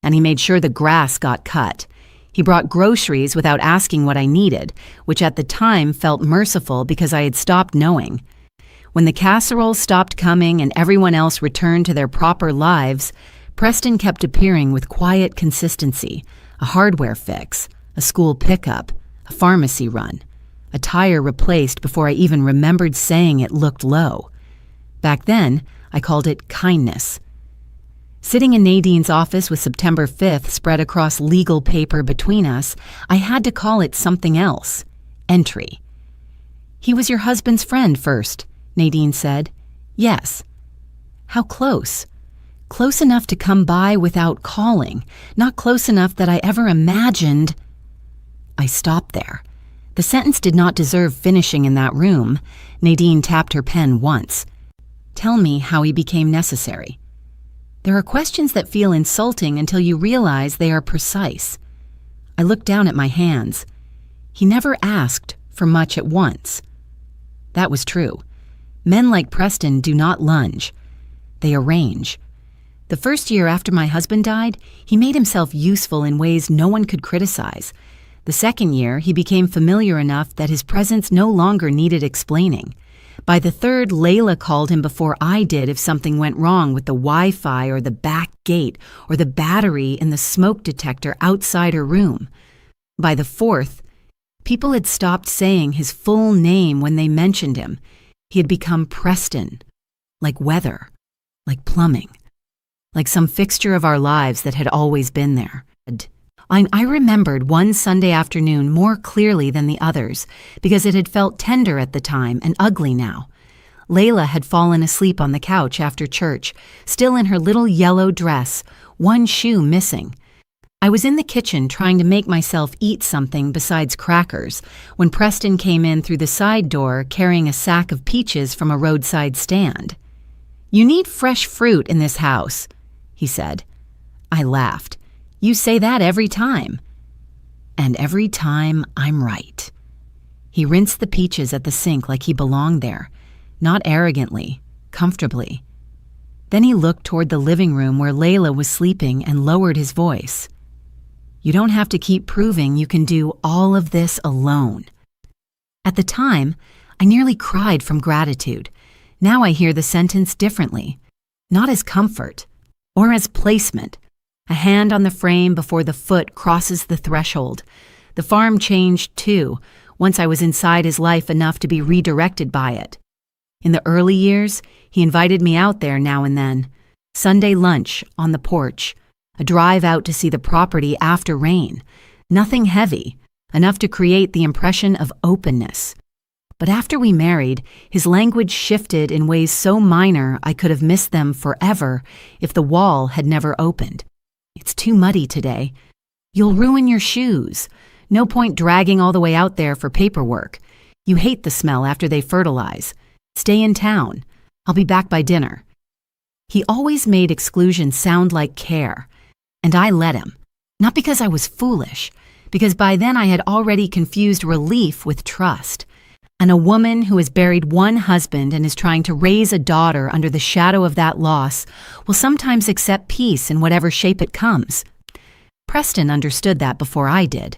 And he made sure the grass got cut. He brought groceries without asking what I needed, which at the time felt merciful because I had stopped knowing. When the casserole stopped coming and everyone else returned to their proper lives, Preston kept appearing with quiet consistency, a hardware fix, a school pickup, a pharmacy run, a tire replaced before I even remembered saying it looked low. Back then, I called it kindness. Sitting in Nadine's office with September 5th spread across legal paper between us, I had to call it something else. Entry. "He was your husband's friend first," Nadine said. "Yes." "How close?" "Close enough to come by without calling, not close enough that I ever imagined—" I stopped there. The sentence did not deserve finishing in that room. Nadine tapped her pen once. "Tell me how he became necessary." There are questions that feel insulting until you realize they are precise. I looked down at my hands. He never asked for much at once. That was true. Men like Preston do not lunge. They arrange. The first year after my husband died, he made himself useful in ways no one could criticize. The second year, he became familiar enough that his presence no longer needed explaining. By the third, Layla called him before I did if something went wrong with the Wi-Fi or the back gate or the battery in the smoke detector outside her room. By the fourth, people had stopped saying his full name when they mentioned him. He had become Preston, like weather, like plumbing, like some fixture of our lives that had always been there. I remembered one Sunday afternoon more clearly than the others because it had felt tender at the time and ugly now. Layla had fallen asleep on the couch after church, still in her little yellow dress, one shoe missing. I was in the kitchen trying to make myself eat something besides crackers when Preston came in through the side door carrying a sack of peaches from a roadside stand. "You need fresh fruit in this house," he said. I laughed. "You say that every time." "And every time I'm right." He rinsed the peaches at the sink like he belonged there, not arrogantly, comfortably. Then he looked toward the living room where Layla was sleeping and lowered his voice. "You don't have to keep proving you can do all of this alone." At the time, I nearly cried from gratitude. Now I hear the sentence differently, not as comfort, or as placement. A hand on the frame before the foot crosses the threshold. The farm changed too, once I was inside his life enough to be redirected by it. In the early years, he invited me out there now and then. Sunday lunch on the porch, a drive out to see the property after rain. Nothing heavy, enough to create the impression of openness. But after we married, his language shifted in ways so minor I could have missed them forever if the wall had never opened. "It's too muddy today. You'll ruin your shoes. No point dragging all the way out there for paperwork. You hate the smell after they fertilize. Stay in town. I'll be back by dinner." He always made exclusion sound like care, and I let him. Not because I was foolish, because by then I had already confused relief with trust. And a woman who has buried one husband and is trying to raise a daughter under the shadow of that loss will sometimes accept peace in whatever shape it comes. Preston understood that before I did.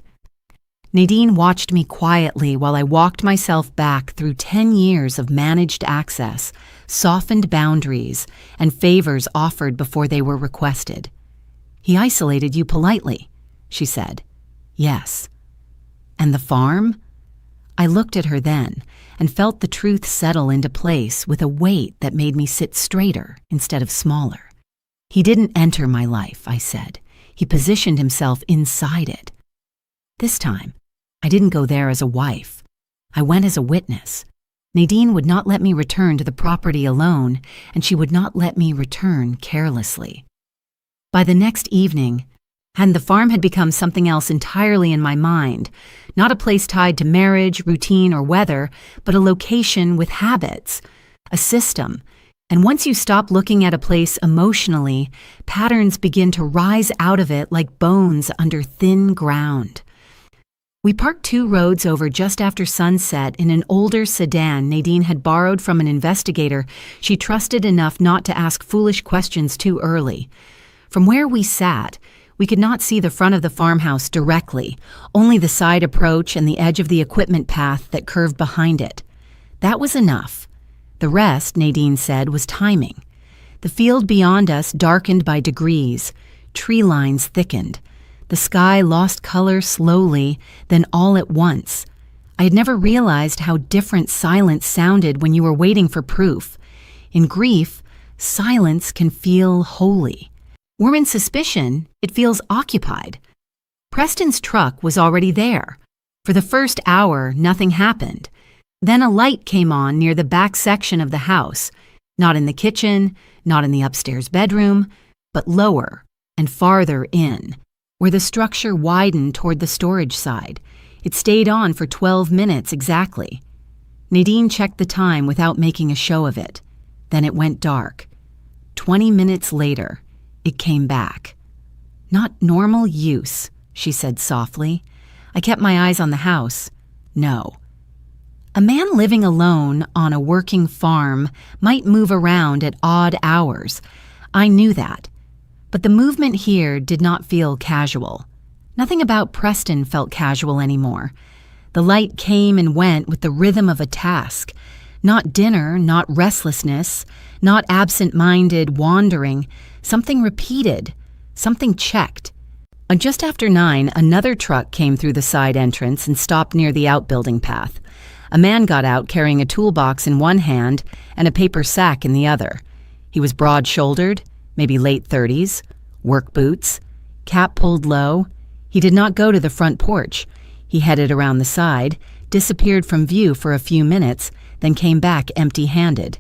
Nadine watched me quietly while I walked myself back through 10 years of managed access, softened boundaries, and favors offered before they were requested. "He isolated you politely," she said. "Yes." "And the farm?" I looked at her then and felt the truth settle into place with a weight that made me sit straighter instead of smaller. He didn't enter my life, I said. He positioned himself inside it. This time, I didn't go there as a wife. I went as a witness. Nadine would not let me return to the property alone, and she would not let me return carelessly. By the next evening, and the farm had become something else entirely in my mind, not a place tied to marriage, routine, or weather, but a location with habits, a system. And once you stop looking at a place emotionally, patterns begin to rise out of it like bones under thin ground. We parked 2 roads over just after sunset in an older sedan Nadine had borrowed from an investigator she trusted enough not to ask foolish questions too early. From where we sat, we could not see the front of the farmhouse directly, only the side approach and the edge of the equipment path that curved behind it. That was enough. The rest, Nadine said, was timing. The field beyond us darkened by degrees. Tree lines thickened. The sky lost color slowly, then all at once. I had never realized how different silence sounded when you were waiting for proof. In grief, silence can feel holy. Or in suspicion, it feels occupied. Preston's truck was already there. For the first hour, nothing happened. Then a light came on near the back section of the house, not in the kitchen, not in the upstairs bedroom, but lower and farther in, where the structure widened toward the storage side. It stayed on for 12 minutes exactly. Nadine checked the time without making a show of it. Then it went dark. 20 minutes later, it came back. "Not normal use," she said softly. I kept my eyes on the house. No. A man living alone on a working farm might move around at odd hours. I knew that. But the movement here did not feel casual. Nothing about Preston felt casual anymore. The light came and went with the rhythm of a task. Not dinner, not restlessness, not absent-minded wandering. Something repeated, something checked. Just after 9, another truck came through the side entrance and stopped near the outbuilding path. A man got out carrying a toolbox in one hand and a paper sack in the other. He was broad-shouldered, maybe late 30s, work boots, cap pulled low. He did not go to the front porch. He headed around the side, disappeared from view for a few minutes, then came back empty-handed.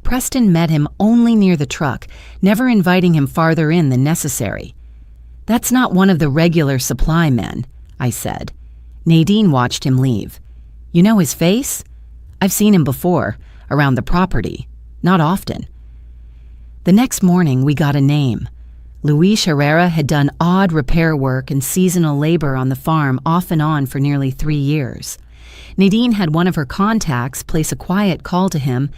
Preston met him only near the truck, never inviting him farther in than necessary. "That's not one of the regular supply men," I said. Nadine watched him leave. "You know his face? I've seen him before, around the property. Not often." The next morning, we got a name. Luis Herrera had done odd repair work and seasonal labor on the farm off and on for nearly 3 years. Nadine had one of her contacts place a quiet call to him,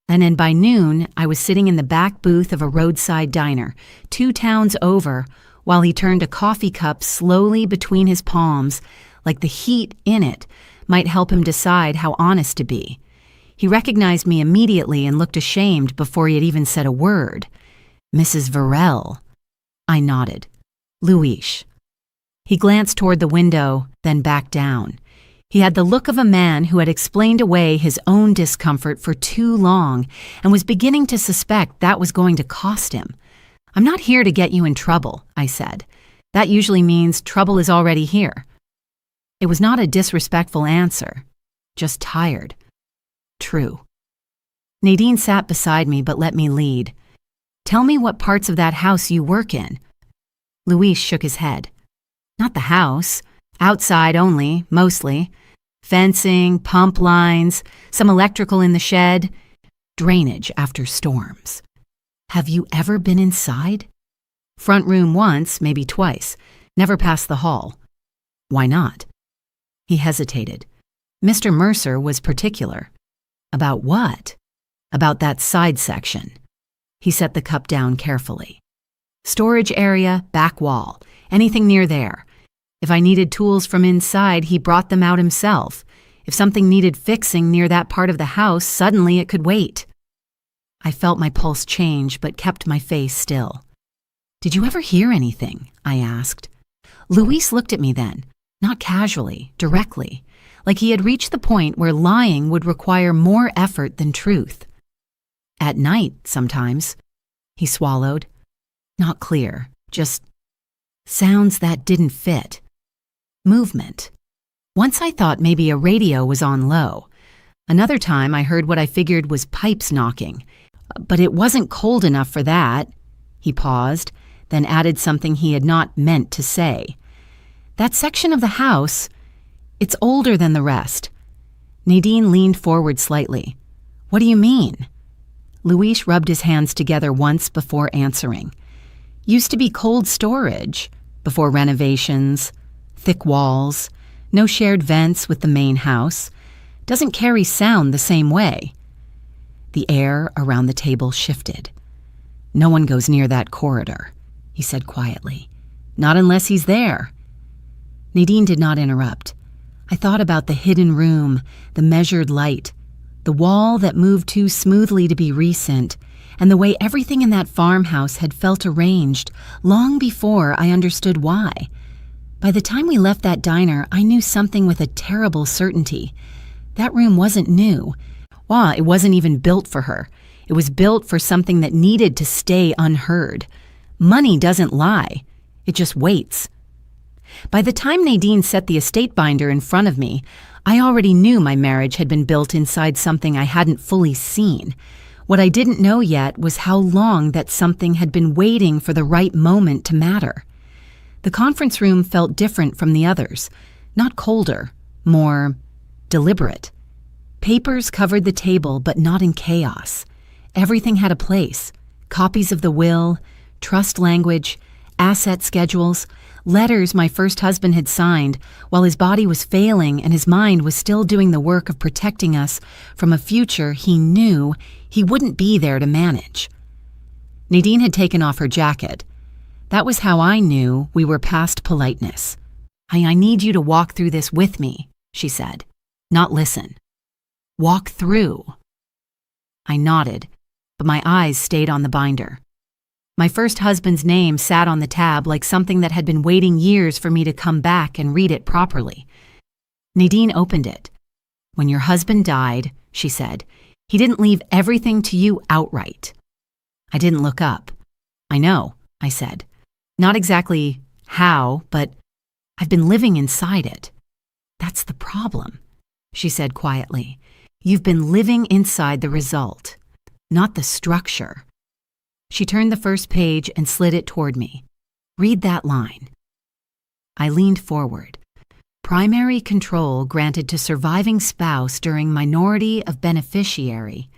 and then by noon, I was sitting in the back booth of a roadside diner, 2 towns over, while he turned a coffee cup slowly between his palms, like the heat in it might help him decide how honest to be. He recognized me immediately and looked ashamed before he had even said a word. "Mrs. Varel." I nodded. "Luis." He glanced toward the window, then back down. He had the look of a man who had explained away his own discomfort for too long and was beginning to suspect that was going to cost him. "I'm not here to get you in trouble," I said. "That usually means trouble is already here." It was not a disrespectful answer, just tired. True. Nadine sat beside me but let me lead. "Tell me what parts of that house you work in." Luis shook his head. "Not the house. Outside only, mostly. Fencing, pump lines, some electrical in the shed. Drainage after storms." "Have you ever been inside?" "Front room once, maybe twice. Never past the hall." "Why not?" He hesitated. Mr. Mercer was particular. "About what?" "About that side section." He set the cup down carefully. "Storage area, back wall, anything near there. If I needed tools from inside, he brought them out himself. If something needed fixing near that part of the house, suddenly it could wait." I felt my pulse change, but kept my face still. "Did you ever hear anything?" I asked. Luis looked at me then, not casually, directly, like he had reached the point where lying would require more effort than truth. At night, sometimes. He swallowed. Not clear, just sounds that didn't fit. Movement. Once I thought maybe a radio was on low. Another time I heard what I figured was pipes knocking. But it wasn't cold enough for that. He paused, then added something he had not meant to say. That section of the house, it's older than the rest. Nadine leaned forward slightly. What do you mean? Luis rubbed his hands together once before answering. Used to be cold storage, before renovations, thick walls, no shared vents with the main house. Doesn't carry sound the same way. The air around the table shifted. No one goes near that corridor, he said quietly. Not unless he's there. Nadine did not interrupt. I thought about the hidden room, the measured light, the wall that moved too smoothly to be recent, and the way everything in that farmhouse had felt arranged long before I understood why. By the time we left that diner, I knew something with a terrible certainty. That room wasn't new. Well, it wasn't even built for her. It was built for something that needed to stay unheard. Money doesn't lie. It just waits. By the time Nadine set the estate binder in front of me, I already knew my marriage had been built inside something I hadn't fully seen. What I didn't know yet was how long that something had been waiting for the right moment to matter. The conference room felt different from the others, not colder, more deliberate. Papers covered the table, but not in chaos. Everything had a place. Copies of the will, trust language, asset schedules, letters my first husband had signed while his body was failing and his mind was still doing the work of protecting us from a future he knew he wouldn't be there to manage. Nadine had taken off her jacket. That was how I knew we were past politeness. I need you to walk through this with me, she said, not listen. Walk through. I nodded, but my eyes stayed on the binder. My first husband's name sat on the tab like something that had been waiting years for me to come back and read it properly. Nadine opened it. When your husband died, she said, he didn't leave everything to you outright. I didn't look up. I know, I said. Not exactly how, but I've been living inside it. That's the problem, she said quietly. You've been living inside the result, not the structure. She turned the first page and slid it toward me. Read that line. I leaned forward. Primary control granted to surviving spouse during minority of beneficiary.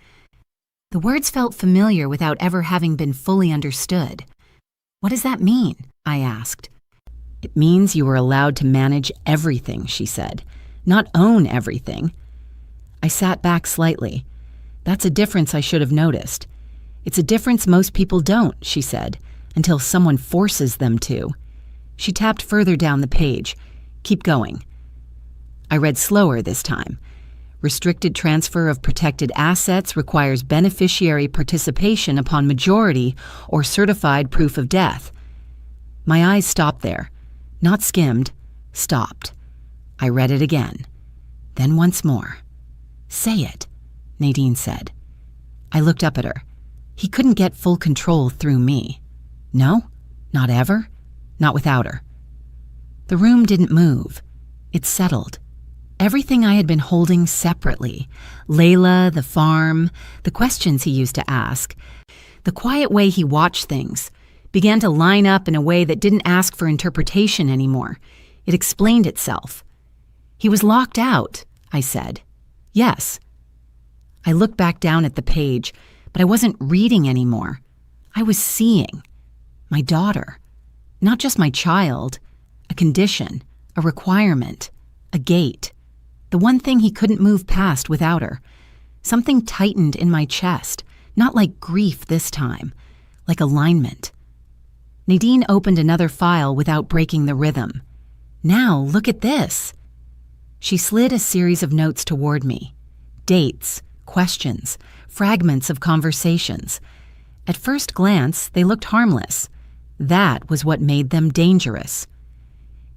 The words felt familiar without ever having been fully understood. What does that mean? I asked. It means you were allowed to manage everything, she said, not own everything. I sat back slightly. That's a difference I should have noticed. It's a difference most people don't, she said, until someone forces them to. She tapped further down the page. Keep going. I read slower this time. Restricted transfer of protected assets requires beneficiary participation upon majority or certified proof of death. My eyes stopped there. Not skimmed, stopped. I read it again. Then once more. Say it, Nadine said. I looked up at her. He couldn't get full control through me. No, not ever, not without her. The room didn't move. It settled. Everything I had been holding separately, Layla, the farm, the questions he used to ask, the quiet way he watched things, began to line up in a way that didn't ask for interpretation anymore. It explained itself. He was locked out, I said. Yes. I looked back down at the page, but I wasn't reading anymore. I was seeing. My daughter. Not just my child. A condition. A requirement. A gate. The one thing he couldn't move past without her. Something tightened in my chest. Not like grief this time. Like alignment. Nadine opened another file without breaking the rhythm. Now, look at this. She slid a series of notes toward me. Dates, questions, fragments of conversations. At first glance, they looked harmless. That was what made them dangerous.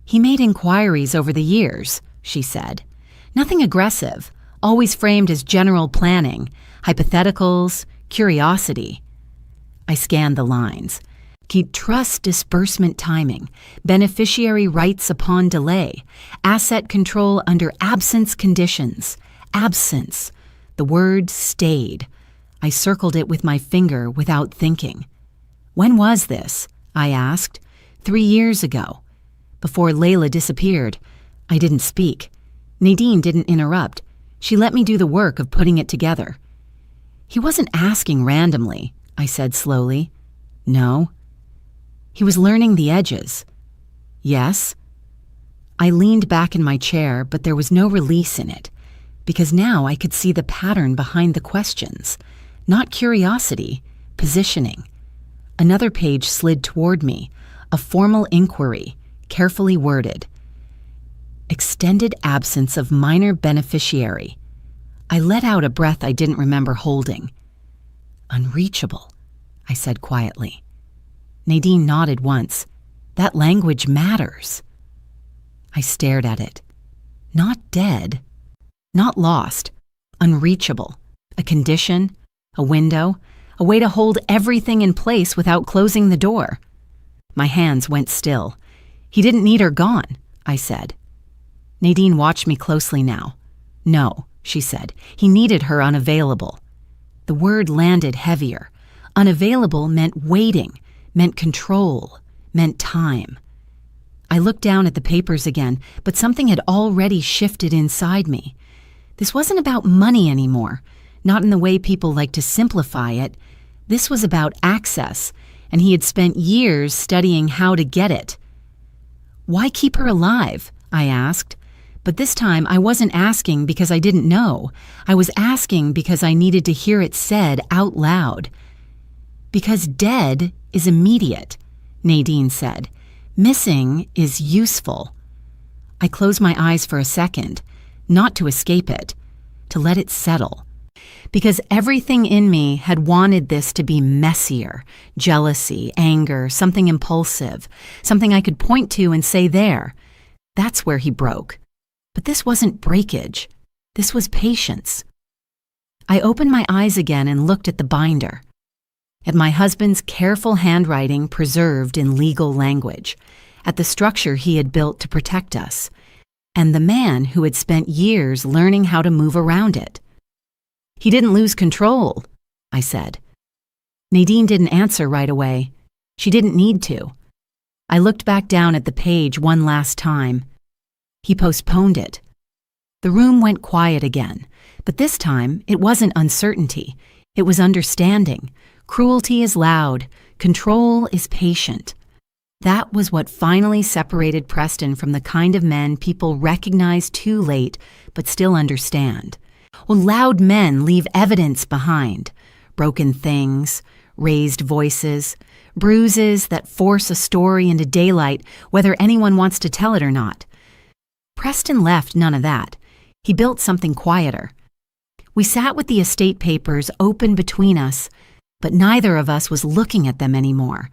He made inquiries over the years, she said. Nothing aggressive, always framed as general planning, hypotheticals, curiosity. I scanned the lines. He'd trust disbursement timing, beneficiary rights upon delay, asset control under absence conditions. Absence. The word stayed. I circled it with my finger without thinking. When was this? I asked. 3 years ago. Before Layla disappeared. I didn't speak. Nadine didn't interrupt. She let me do the work of putting it together. He wasn't asking randomly, I said slowly. No. He was learning the edges. Yes. I leaned back in my chair, but there was no release in it, because now I could see the pattern behind the questions. Not curiosity, positioning. Another page slid toward me, a formal inquiry, carefully worded. Extended absence of minor beneficiary. I let out a breath I didn't remember holding. Unreachable, I said quietly. Nadine nodded once. That language matters. I stared at it. Not dead. Not lost. Unreachable. A condition. A window. A way to hold everything in place without closing the door. My hands went still. He didn't need her gone, I said. Nadine watched me closely now. No, she said. He needed her unavailable. The word landed heavier. Unavailable meant waiting, meant control, meant time. I looked down at the papers again, but something had already shifted inside me. This wasn't about money anymore, not in the way people like to simplify it. This was about access, and he had spent years studying how to get it. Why keep her alive? I asked. But this time I wasn't asking because I didn't know. I was asking because I needed to hear it said out loud. Because dead is immediate, Nadine said. Missing is useful. I closed my eyes for a second, not to escape it, to let it settle. Because everything in me had wanted this to be messier, jealousy, anger, something impulsive, something I could point to and say there. That's where he broke. But this wasn't breakage. This was patience. I opened my eyes again and looked at the binder, at my husband's careful handwriting preserved in legal language, at the structure he had built to protect us, and the man who had spent years learning how to move around it. He didn't lose control, I said. Nadine didn't answer right away. She didn't need to. I looked back down at the page one last time. He postponed it. The room went quiet again, but this time it wasn't uncertainty. It was understanding. Cruelty is loud. Control is patient. That was what finally separated Preston from the kind of men people recognize too late but still understand. Well, loud men leave evidence behind. Broken things, raised voices, bruises that force a story into daylight whether anyone wants to tell it or not. Preston left none of that. He built something quieter. We sat with the estate papers open between us, but neither of us was looking at them anymore.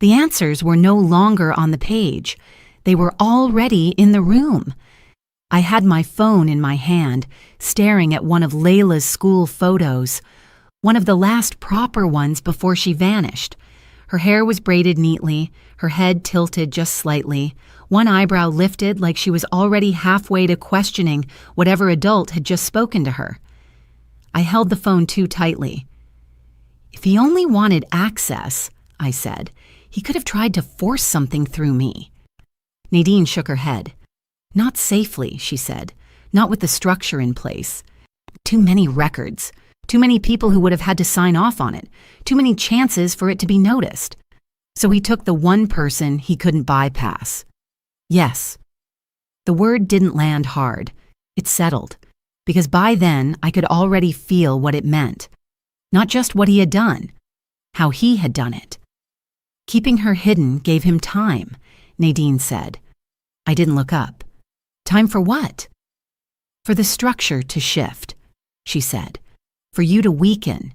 The answers were no longer on the page. They were already in the room. I had my phone in my hand, staring at one of Layla's school photos, one of the last proper ones before she vanished. Her hair was braided neatly, her head tilted just slightly, one eyebrow lifted like she was already halfway to questioning whatever adult had just spoken to her. I held the phone too tightly. If he only wanted access, I said, he could have tried to force something through me. Nadine shook her head. Not safely, she said, not with the structure in place. Too many records, too many people who would have had to sign off on it, too many chances for it to be noticed. So he took the one person he couldn't bypass. Yes. The word didn't land hard. It settled, because by then I could already feel what it meant. Not just what he had done, how he had done it. Keeping her hidden gave him time, Nadine said. I didn't look up. Time for what? For the structure to shift, she said. For you to weaken.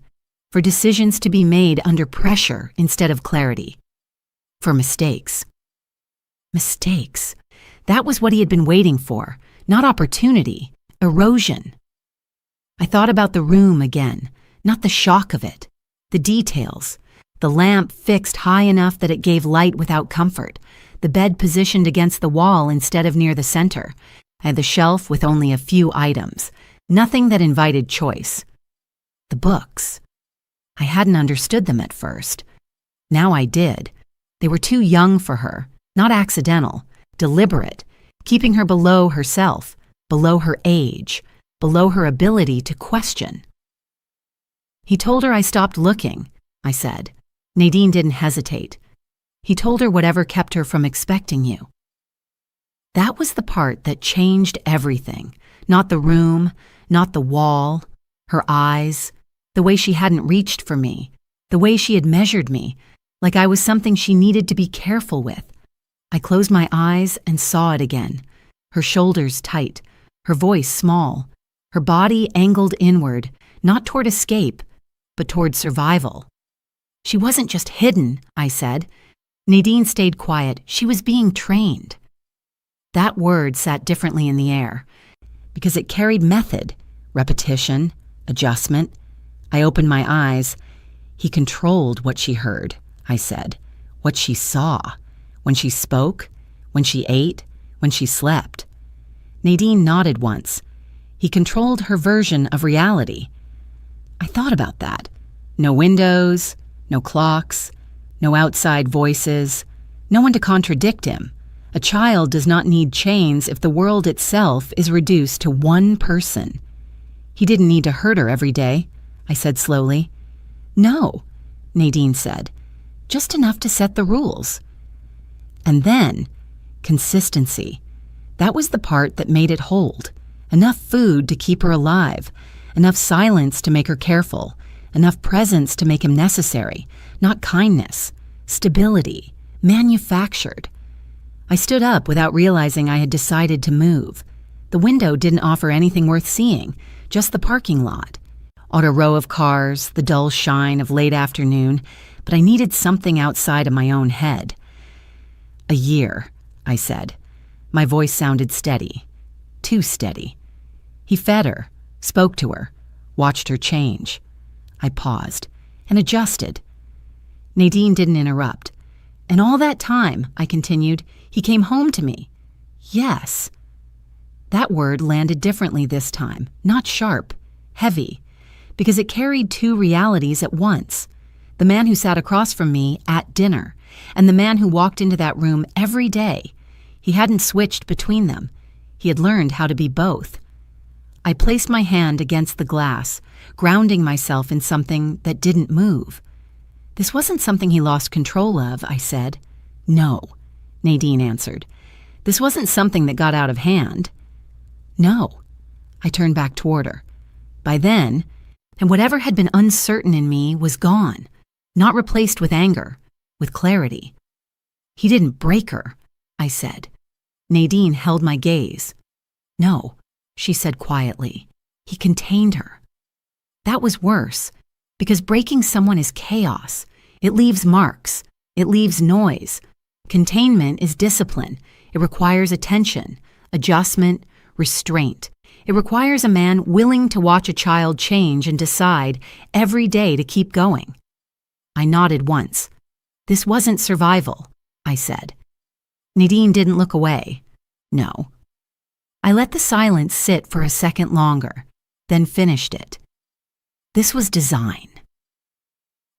For decisions to be made under pressure instead of clarity. For mistakes. Mistakes. That was what he had been waiting for. Not opportunity. erosion. I thought about the room again, not the shock of it, the details. The lamp fixed high enough that it gave light without comfort, the bed positioned against the wall instead of near the center, and the shelf with only a few items, nothing that invited choice. The books. I hadn't understood them at first. Now I did. They were too young for her, not accidental, deliberate, keeping her below herself, below her age, below her ability to question. He told her I stopped looking, I said. Nadine didn't hesitate. He told her whatever kept her from expecting you. That was the part that changed everything. Not the room, not the wall, her eyes, the way she hadn't reached for me, the way she had measured me, like I was something she needed to be careful with. I closed my eyes and saw it again. Her shoulders tight, her voice small, her body angled inward, not toward escape, but toward survival. She wasn't just hidden, I said. Nadine stayed quiet. She was being trained. That word sat differently in the air, because it carried method, repetition, adjustment. I opened my eyes. He controlled what she heard, I said, what she saw, when she spoke, when she ate, when she slept. Nadine nodded once. He controlled her version of reality. I thought about that. No windows, no clocks, no outside voices, no one to contradict him. A child does not need chains if the world itself is reduced to one person. He didn't need to hurt her every day, I said slowly. No, Nadine said, just enough to set the rules. And then, consistency. That was the part that made it hold. Enough food to keep her alive, enough silence to make her careful, enough presence to make him necessary, not kindness, stability, manufactured. I stood up without realizing I had decided to move. The window didn't offer anything worth seeing, just the parking lot. On a row of cars, the dull shine of late afternoon, but I needed something outside of my own head. A year, I said. My voice sounded steady, too steady. He fed her, spoke to her, watched her change. I paused and adjusted. Nadine didn't interrupt. And all that time, I continued, he came home to me. Yes. That word landed differently this time, not sharp, heavy, because it carried two realities at once. The man who sat across from me at dinner, and the man who walked into that room every day. He hadn't switched between them. He had learned how to be both. I placed my hand against the glass, grounding myself in something that didn't move. This wasn't something he lost control of, I said. No, Nadine answered. This wasn't something that got out of hand. No. I turned back toward her. By then, and whatever had been uncertain in me was gone, not replaced with anger, with clarity. He didn't break her, I said. Nadine held my gaze. No, she said quietly. He contained her. That was worse, because breaking someone is chaos. It leaves marks. It leaves noise. Containment is discipline. It requires attention, adjustment, restraint. It requires a man willing to watch a child change and decide every day to keep going. I nodded once. This wasn't survival, I said. Nadine didn't look away. No. I let the silence sit for a second longer, then finished it. This was design.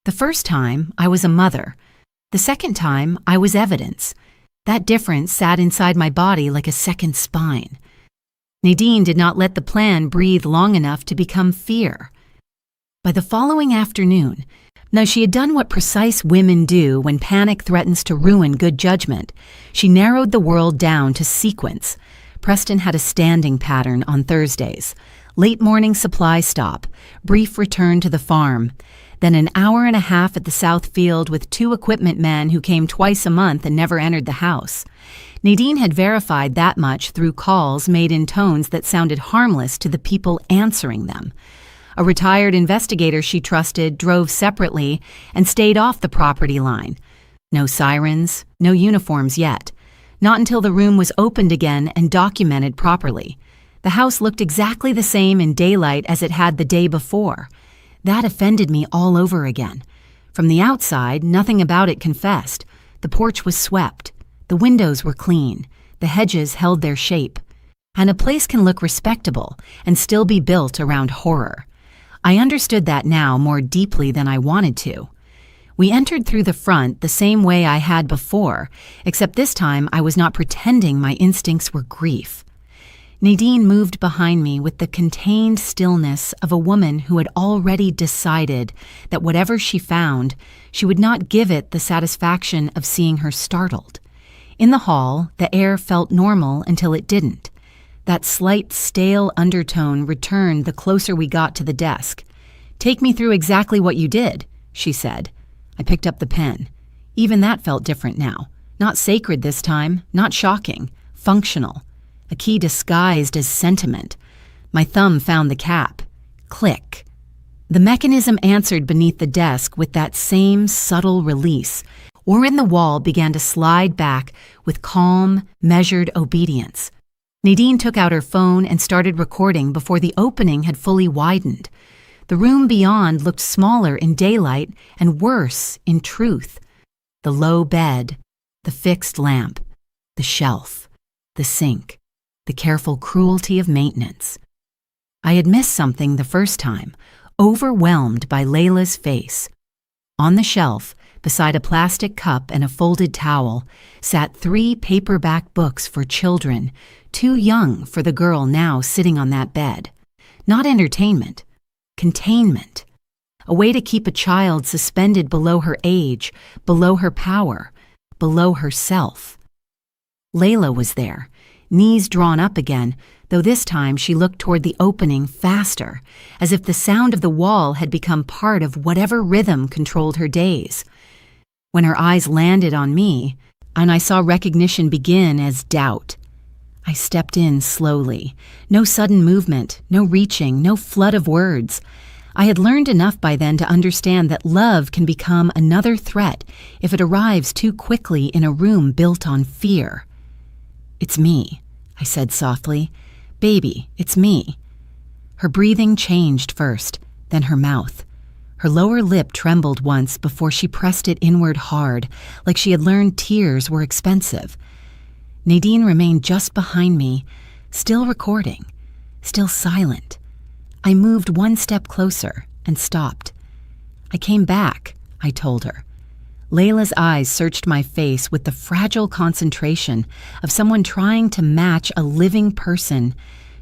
The first time, I was a mother. The second time, I was evidence. That difference sat inside my body like a second spine. Nadine did not let the plan breathe long enough to become fear. By the following afternoon, now she had done what precise women do when panic threatens to ruin good judgment. She narrowed the world down to sequence. Preston had a standing pattern on Thursdays. Late morning supply stop, brief return to the farm, then an hour and a half at the south field with 2 equipment men who came twice a month and never entered the house. Nadine had verified that much through calls made in tones that sounded harmless to the people answering them. A retired investigator she trusted drove separately and stayed off the property line. No sirens, no uniforms yet. Not until the room was opened again and documented properly. The house looked exactly the same in daylight as it had the day before. That offended me all over again. From the outside, nothing about it confessed. The porch was swept. The windows were clean. The hedges held their shape. And a place can look respectable and still be built around horror. I understood that now more deeply than I wanted to. We entered through the front the same way I had before, except this time I was not pretending my instincts were grief. Nadine moved behind me with the contained stillness of a woman who had already decided that whatever she found, she would not give it the satisfaction of seeing her startled. In the hall, the air felt normal until it didn't. That slight, stale undertone returned the closer we got to the desk. "Take me through exactly what you did," she said. I picked up the pen. Even that felt different now. Not sacred this time, not shocking, functional. A key disguised as sentiment. My thumb found the cap. Click. The mechanism answered beneath the desk with that same subtle release, or in the wall began to slide back with calm, measured obedience. Nadine took out her phone and started recording before the opening had fully widened. The room beyond looked smaller in daylight and worse in truth. The low bed, the fixed lamp, the shelf, the sink, the careful cruelty of maintenance. I had missed something the first time, overwhelmed by Layla's face. On the shelf, beside a plastic cup and a folded towel, sat 3 paperback books for children, too young for the girl now sitting on that bed. Not entertainment, containment. A way to keep a child suspended below her age, below her power, below herself. Layla was there, knees drawn up again, though this time she looked toward the opening faster, as if the sound of the wall had become part of whatever rhythm controlled her days. When her eyes landed on me, and I saw recognition begin as doubt, I stepped in slowly. No sudden movement, no reaching, no flood of words. I had learned enough by then to understand that love can become another threat if it arrives too quickly in a room built on fear. "It's me," I said softly. "Baby, it's me." Her breathing changed first, then her mouth. Her lower lip trembled once before she pressed it inward hard, like she had learned tears were expensive. Nadine remained just behind me, still recording, still silent. I moved one step closer and stopped. "I came back," I told her. Layla's eyes searched my face with the fragile concentration of someone trying to match a living person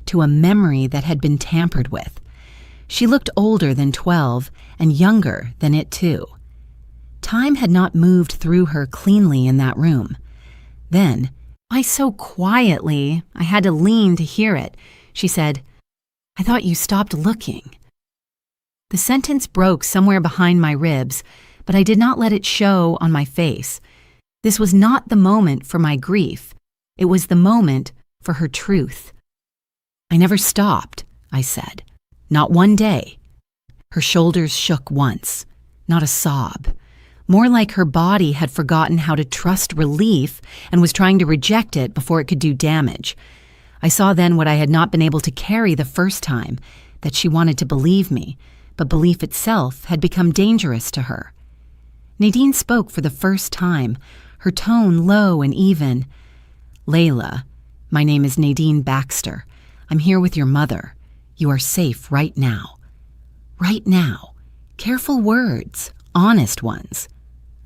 to a memory that had been tampered with. She looked older than 12 and younger than it too. Time had not moved through her cleanly in that room. Then, why so quietly, I had to lean to hear it, she said, "I thought you stopped looking." The sentence broke somewhere behind my ribs, but I did not let it show on my face. This was not the moment for my grief. It was the moment for her truth. "I never stopped," I said. "Not one day." Her shoulders shook once, not a sob. More like her body had forgotten how to trust relief and was trying to reject it before it could do damage. I saw then what I had not been able to carry the first time, that she wanted to believe me, but belief itself had become dangerous to her. Nadine spoke for the first time, her tone low and even. "Layla, my name is Nadine Baxter. I'm here with your mother. You are safe right now." Right now. Careful words, honest ones.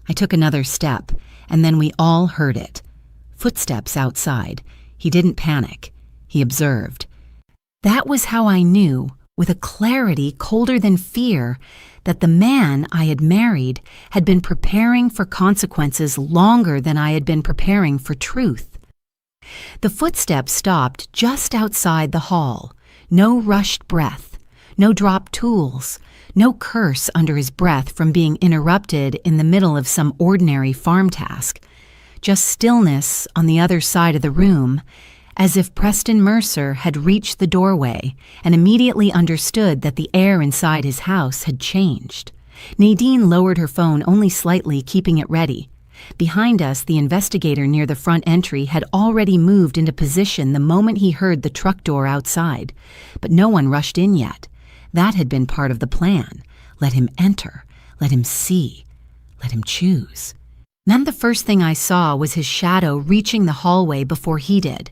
I took another step, and then we all heard it. Footsteps outside. He didn't panic. He observed. That was how I knew, with a clarity colder than fear, that the man I had married had been preparing for consequences longer than I had been preparing for truth. The footsteps stopped just outside the hall. No rushed breath, no dropped tools, no curse under his breath from being interrupted in the middle of some ordinary farm task. Just stillness on the other side of the room, as if Preston Mercer had reached the doorway and immediately understood that the air inside his house had changed. Nadine lowered her phone only slightly, keeping it ready. Behind us, the investigator near the front entry had already moved into position the moment he heard the truck door outside, but no one rushed in yet. That had been part of the plan. Let him enter, let him see, let him choose. Then the first thing I saw was his shadow reaching the hallway before he did.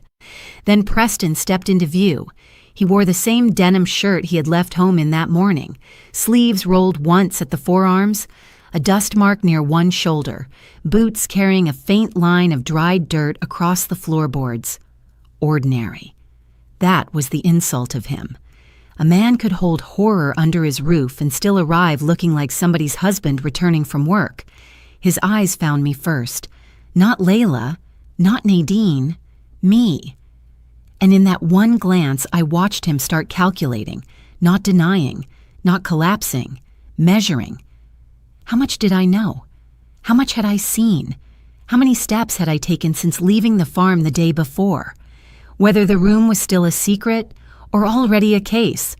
Then Preston stepped into view. He wore the same denim shirt he had left home in that morning, sleeves rolled once at the forearms, a dust mark near one shoulder, boots carrying a faint line of dried dirt across the floorboards. Ordinary. That was the insult of him. A man could hold horror under his roof and still arrive looking like somebody's husband returning from work. His eyes found me first. Not Layla, not Nadine, me. And in that one glance, I watched him start calculating, not denying, not collapsing, measuring. How much did I know? How much had I seen? How many steps had I taken since leaving the farm the day before? Whether the room was still a secret or already a case.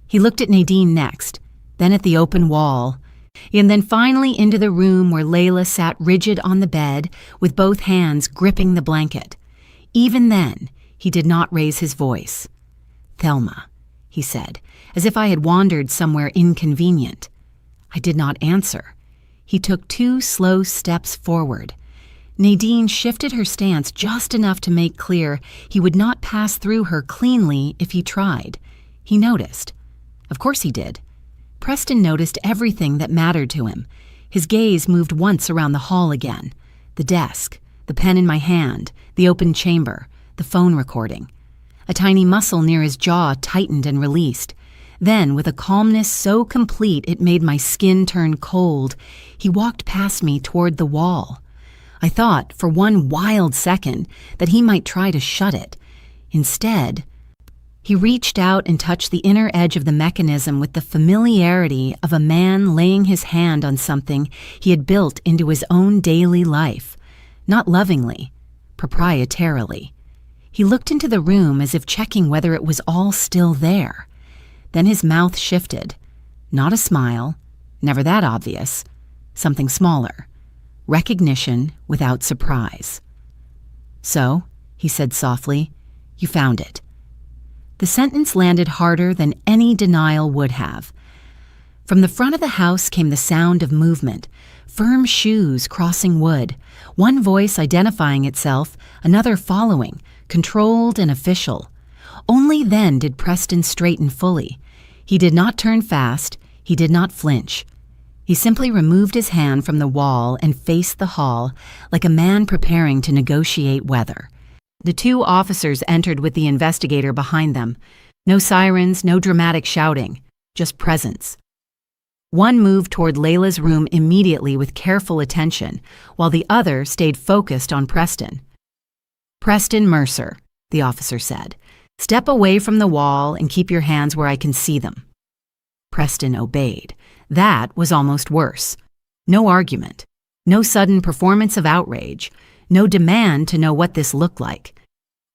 He looked at Nadine next, then at the open wall, and then finally into the room where Layla sat rigid on the bed with both hands gripping the blanket. Even then, he did not raise his voice. "Thelma," he said, as if I had wandered somewhere inconvenient. I did not answer. He took 2 slow steps forward. Nadine shifted her stance just enough to make clear he would not pass through her cleanly if he tried. He noticed. Of course he did. Preston noticed everything that mattered to him. His gaze moved once around the hall again. The desk, the pen in my hand, the open chamber, the phone recording. A tiny muscle near his jaw tightened and released. Then, with a calmness so complete it made my skin turn cold, he walked past me toward the wall. I thought, for one wild second, that he might try to shut it. Instead, he reached out and touched the inner edge of the mechanism with the familiarity of a man laying his hand on something he had built into his own daily life. Not lovingly, proprietarily. He looked into the room as if checking whether it was all still there. Then his mouth shifted. Not a smile, never that obvious. Something smaller. Recognition without surprise. "So," he said softly, "you found it." The sentence landed harder than any denial would have. From the front of the house came the sound of movement, firm shoes crossing wood, one voice identifying itself, another following, controlled and official. Only then did Preston straighten fully. He did not turn fast, he did not flinch. He simply removed his hand from the wall and faced the hall like a man preparing to negotiate weather. The 2 officers entered with the investigator behind them. No sirens, no dramatic shouting, just presence. One moved toward Layla's room immediately with careful attention, while the other stayed focused on Preston. "Preston Mercer," the officer said. "Step away from the wall and keep your hands where I can see them." Preston obeyed. That was almost worse. No argument. No sudden performance of outrage. No demand to know what this looked like.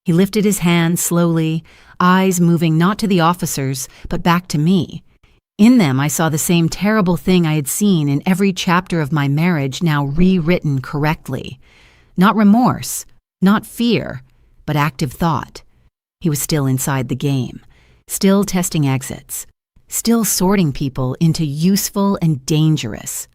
He lifted his hands slowly, eyes moving not to the officers, but back to me. In them I saw the same terrible thing I had seen in every chapter of my marriage now rewritten correctly. Not remorse, not fear, but active thought. He was still inside the game, still testing exits, still sorting people into useful and dangerous.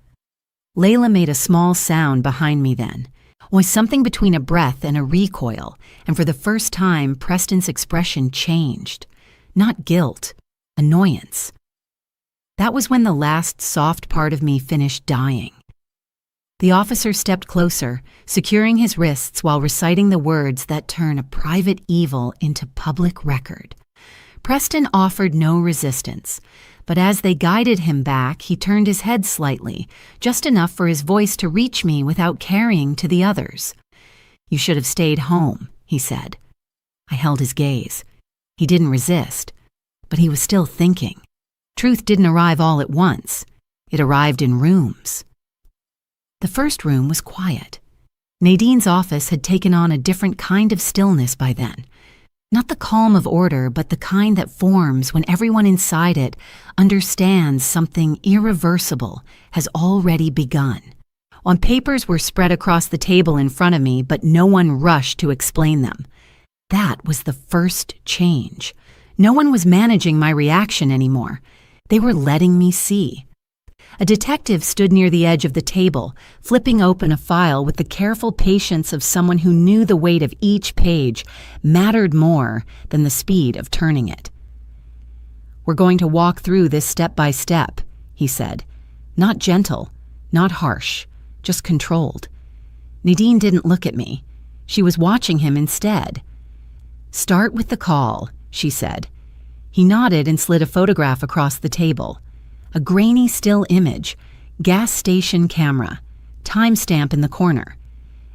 Layla made a small sound behind me then, was something between a breath and a recoil, and for the first time Preston's expression changed. Not guilt, annoyance. That was when the last soft part of me finished dying. The officer stepped closer, securing his wrists while reciting the words that turn a private evil into public record. Preston offered no resistance, but as they guided him back, he turned his head slightly, just enough for his voice to reach me without carrying to the others. "You should have stayed home," he said. I held his gaze. He didn't resist, but he was still thinking. Truth didn't arrive all at once. It arrived in rooms. The first room was quiet. Nadine's office had taken on a different kind of stillness by then. Not the calm of order, but the kind that forms when everyone inside it understands something irreversible has already begun. On papers were spread across the table in front of me, but no one rushed to explain them. That was the first change. No one was managing my reaction anymore. They were letting me see. A detective stood near the edge of the table, flipping open a file with the careful patience of someone who knew the weight of each page mattered more than the speed of turning it. "We're going to walk through this step by step," he said. Not gentle, not harsh, just controlled. Nadine didn't look at me. She was watching him instead. "Start with the call," she said. He nodded and slid a photograph across the table. A grainy still image, gas station camera, timestamp in the corner.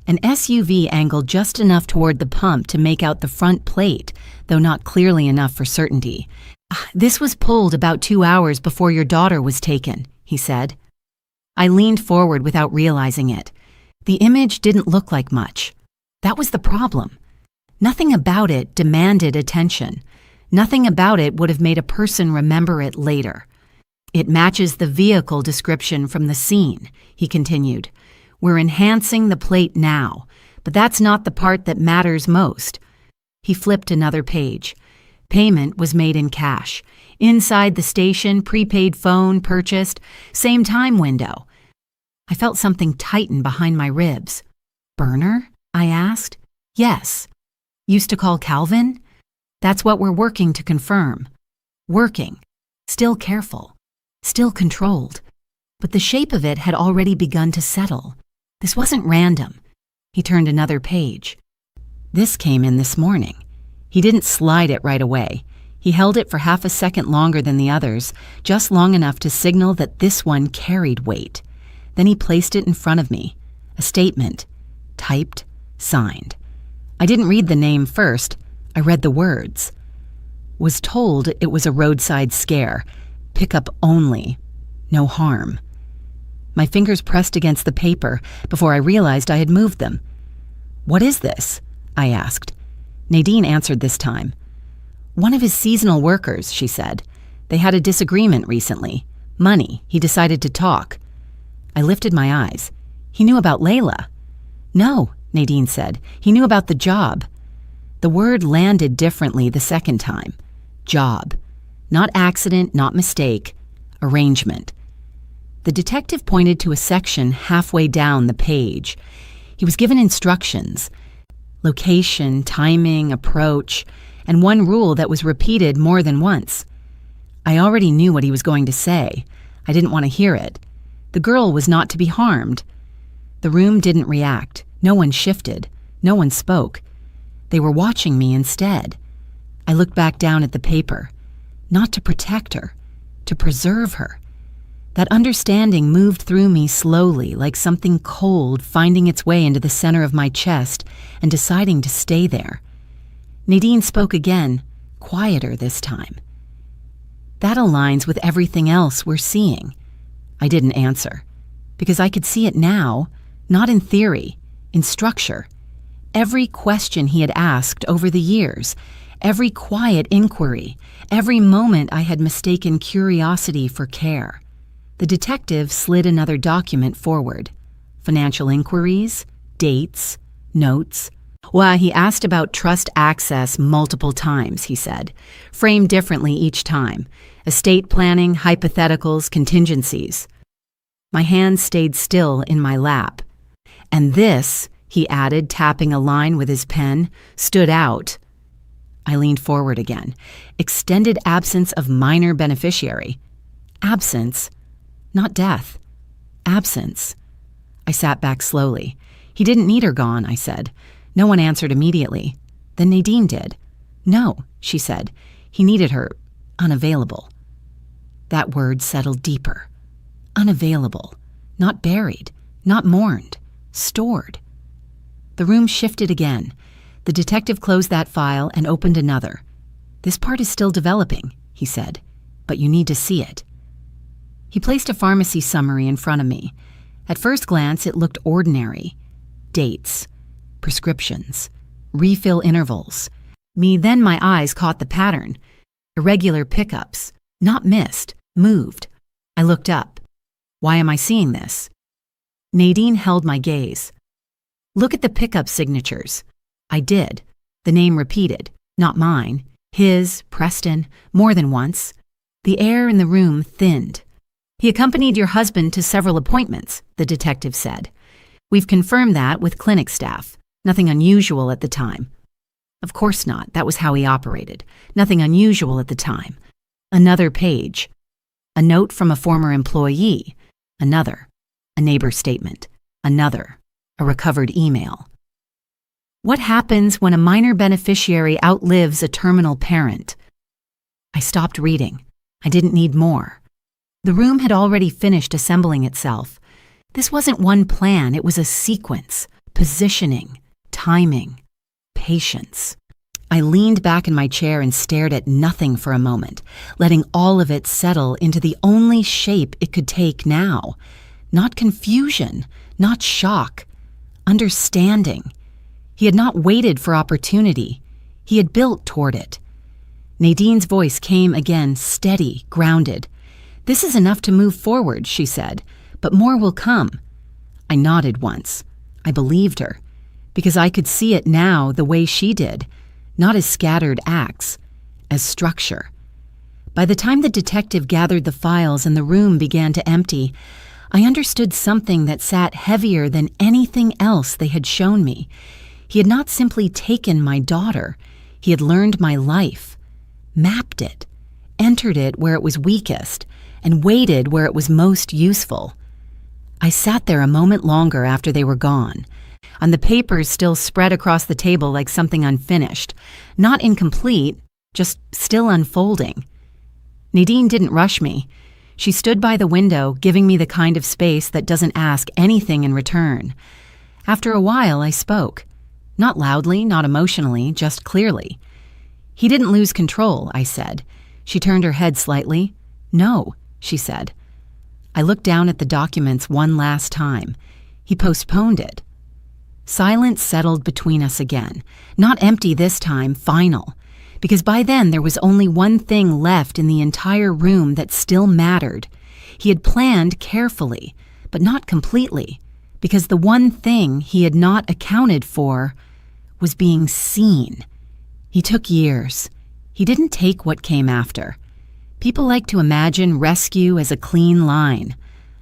An SUV angled just enough toward the pump to make out the front plate, though not clearly enough for certainty. "This was pulled about 2 hours before your daughter was taken," he said. I leaned forward without realizing it. The image didn't look like much. That was the problem. Nothing about it demanded attention. Nothing about it would have made a person remember it later. "It matches the vehicle description from the scene," he continued. "We're enhancing the plate now, but that's not the part that matters most." He flipped another page. Payment was made in cash. Inside the station, prepaid phone purchased, same time window. I felt something tighten behind my ribs. "Burner?" I asked. "Yes." "Used to call Calvin?" "That's what we're working to confirm." Working. Still careful. Still controlled. But the shape of it had already begun to settle. This wasn't random. He turned another page. "This came in this morning." He didn't slide it right away. He held it for half a second longer than the others, just long enough to signal that this one carried weight. Then he placed it in front of me. A statement. Typed, signed. I didn't read the name first. I read the words. "Was told it was a roadside scare. Pickup only. No harm." My fingers pressed against the paper before I realized I had moved them. "What is this?" I asked. Nadine answered this time. "One of his seasonal workers," she said. "They had a disagreement recently. Money. He decided to talk." I lifted my eyes. "He knew about Layla." "No," Nadine said. "He knew about the job." The word landed differently the second time. Job. Not accident, not mistake. Arrangement. The detective pointed to a section halfway down the page. He was given instructions. Location, timing, approach, and one rule that was repeated more than once. I already knew what he was going to say. I didn't want to hear it. The girl was not to be harmed. The room didn't react. No one shifted. No one spoke. They were watching me instead. I looked back down at the paper. Not to protect her, to preserve her. That understanding moved through me slowly, like something cold finding its way into the center of my chest and deciding to stay there. Nadine spoke again, quieter this time. "That aligns with everything else we're seeing." I didn't answer, because I could see it now, not in theory, in structure. Every question he had asked over the years, every quiet inquiry, every moment I had mistaken curiosity for care. The detective slid another document forward. Financial inquiries, dates, notes. "Well, he asked about trust access multiple times," he said, framed differently each time. Estate planning, hypotheticals, contingencies. My hand stayed still in my lap. "And this," he added, tapping a line with his pen, "stood out." I leaned forward again. Extended absence of minor beneficiary. Absence, not death. Absence. I sat back slowly. "He didn't need her gone," I said. No one answered immediately. Then Nadine did. "No," she said. "He needed her unavailable." That word settled deeper. Unavailable. Not buried. Not mourned. Stored. The room shifted again. The detective closed that file and opened another. "This part is still developing," he said, "but you need to see it." He placed a pharmacy summary in front of me. At first glance, it looked ordinary. Dates, prescriptions, refill intervals. Then my eyes caught the pattern. Irregular pickups, not missed, moved. I looked up. "Why am I seeing this?" Nadine held my gaze. "Look at the pickup signatures." I did. The name repeated. Not mine. His, Preston, more than once. The air in the room thinned. "He accompanied your husband to several appointments," the detective said. "We've confirmed that with clinic staff. Nothing unusual at the time." Of course not. That was how he operated. Nothing unusual at the time. Another page. A note from a former employee. Another. A neighbor's statement. Another. A recovered email. What happens when a minor beneficiary outlives a terminal parent? I stopped reading. I didn't need more. The room had already finished assembling itself. This wasn't one plan, it was a sequence, positioning, timing, patience. I leaned back in my chair and stared at nothing for a moment, letting all of it settle into the only shape it could take now. Not confusion, not shock, understanding. He had not waited for opportunity. He had built toward it. Nadine's voice came again, steady, grounded. "This is enough to move forward," she said, "but more will come." I nodded once. I believed her, because I could see it now the way she did, not as scattered acts, as structure. By the time the detective gathered the files and the room began to empty, I understood something that sat heavier than anything else they had shown me. He had not simply taken my daughter. He had learned my life, mapped it, entered it where it was weakest, and waited where it was most useful. I sat there a moment longer after they were gone, and the papers still spread across the table like something unfinished, not incomplete, just still unfolding. Nadine didn't rush me. She stood by the window, giving me the kind of space that doesn't ask anything in return. After a while, I spoke. Not loudly, not emotionally, just clearly. "He didn't lose control," I said. She turned her head slightly. "No," she said. I looked down at the documents one last time. He postponed it. Silence settled between us again. Not empty this time, final. Because by then there was only one thing left in the entire room that still mattered. He had planned carefully, but not completely, because the one thing he had not accounted for was being seen. He took years. He didn't take what came after. People like to imagine rescue as a clean line.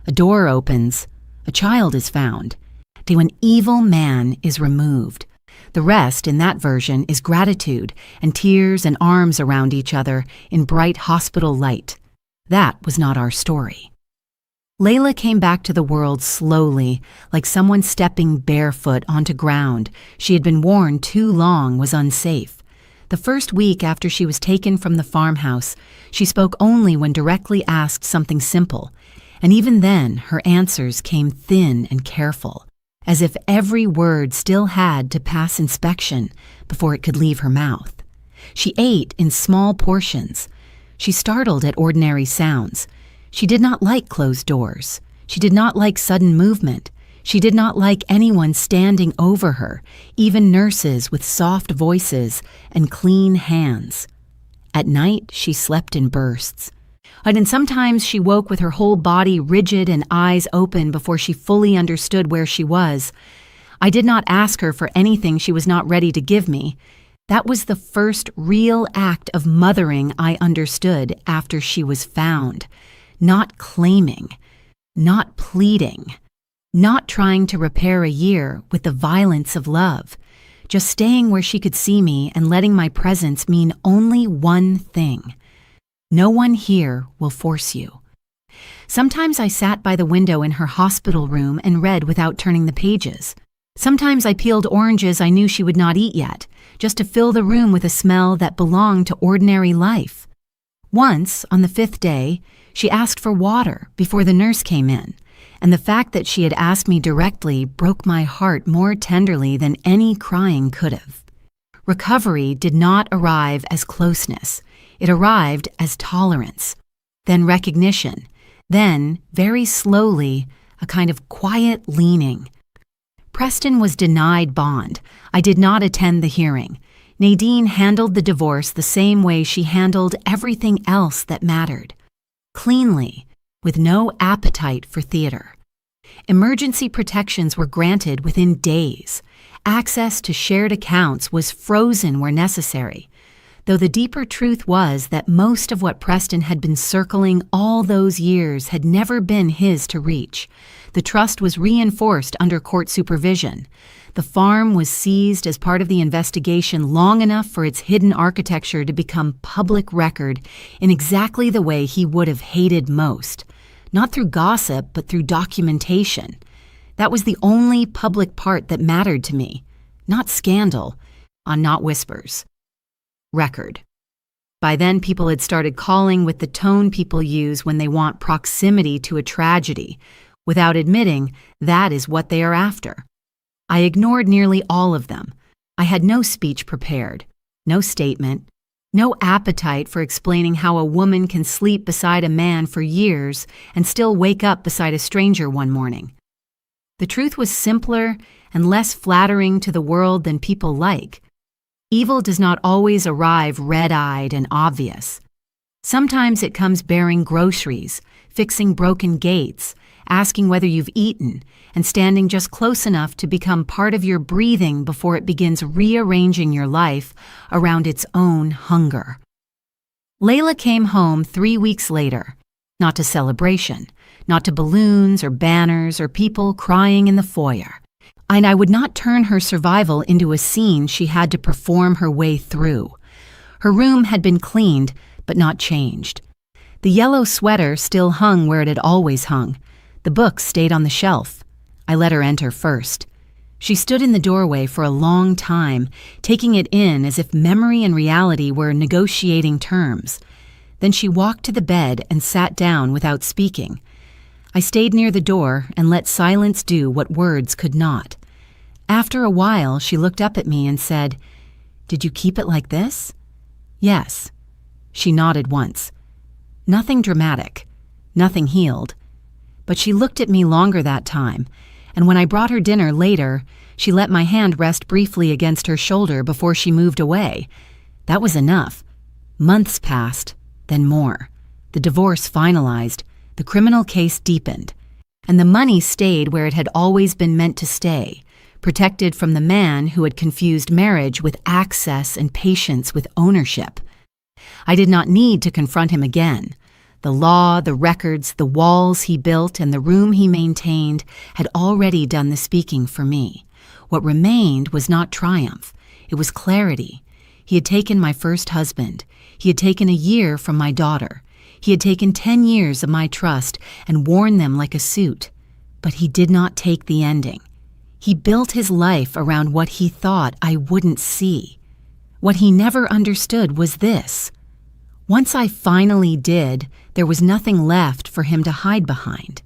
A door opens, a child is found, to an evil man is removed. The rest in that version is gratitude and tears and arms around each other in bright hospital light. That was not our story. Layla came back to the world slowly, like someone stepping barefoot onto ground she had been warned too long was unsafe. The first week after she was taken from the farmhouse, she spoke only when directly asked something simple, and even then her answers came thin and careful, as if every word still had to pass inspection before it could leave her mouth. She ate in small portions. She startled at ordinary sounds. She did not like closed doors. She did not like sudden movement. She did not like anyone standing over her, even nurses with soft voices and clean hands. At night, she slept in bursts. And sometimes she woke with her whole body rigid and eyes open before she fully understood where she was. I did not ask her for anything she was not ready to give me. That was the first real act of mothering I understood after she was found. Not claiming, not pleading, not trying to repair a year with the violence of love, just staying where she could see me and letting my presence mean only one thing. No one here will force you. Sometimes I sat by the window in her hospital room and read without turning the pages. Sometimes I peeled oranges I knew she would not eat yet, just to fill the room with a smell that belonged to ordinary life. Once, on the 5th day, she asked for water before the nurse came in, and the fact that she had asked me directly broke my heart more tenderly than any crying could have. Recovery did not arrive as closeness. It arrived as tolerance, then recognition, then, very slowly, a kind of quiet leaning. Preston was denied bond. I did not attend the hearing. Nadine handled the divorce the same way she handled everything else that mattered. Cleanly, with no appetite for theater. Emergency protections were granted within days. Access to shared accounts was frozen where necessary. Though the deeper truth was that most of what Preston had been circling all those years had never been his to reach. The trust was reinforced under court supervision. The farm was seized as part of the investigation long enough for its hidden architecture to become public record in exactly the way he would have hated most. Not through gossip, but through documentation. That was the only public part that mattered to me. Not scandal, not whispers. Record. By then, people had started calling with the tone people use when they want proximity to a tragedy, without admitting that is what they are after. I ignored nearly all of them. I had no speech prepared, no statement, no appetite for explaining how a woman can sleep beside a man for years and still wake up beside a stranger one morning. The truth was simpler and less flattering to the world than people like. Evil does not always arrive red-eyed and obvious. Sometimes it comes bearing groceries, fixing broken gates, asking whether you've eaten, and standing just close enough to become part of your breathing before it begins rearranging your life around its own hunger. Layla came home 3 weeks later, not to celebration, not to balloons or banners or people crying in the foyer. And I would not turn her survival into a scene she had to perform her way through. Her room had been cleaned, but not changed. The yellow sweater still hung where it had always hung. The books stayed on the shelf. I let her enter first. She stood in the doorway for a long time, taking it in as if memory and reality were negotiating terms. Then she walked to the bed and sat down without speaking. I stayed near the door and let silence do what words could not. After a while, she looked up at me and said, "Did you keep it like this?" "Yes." She nodded once. Nothing dramatic, nothing healed. But she looked at me longer that time, and when I brought her dinner later, she let my hand rest briefly against her shoulder before she moved away. That was enough. Months passed, then more. The divorce finalized. The criminal case deepened, and the money stayed where it had always been meant to stay, protected from the man who had confused marriage with access and patience with ownership. I did not need to confront him again. The law, the records, the walls he built, and the room he maintained had already done the speaking for me. What remained was not triumph. It was clarity. He had taken my first husband. He had taken a year from my daughter. He had taken 10 years of my trust and worn them like a suit. But he did not take the ending. He built his life around what he thought I wouldn't see. What he never understood was this. Once I finally did, there was nothing left for him to hide behind.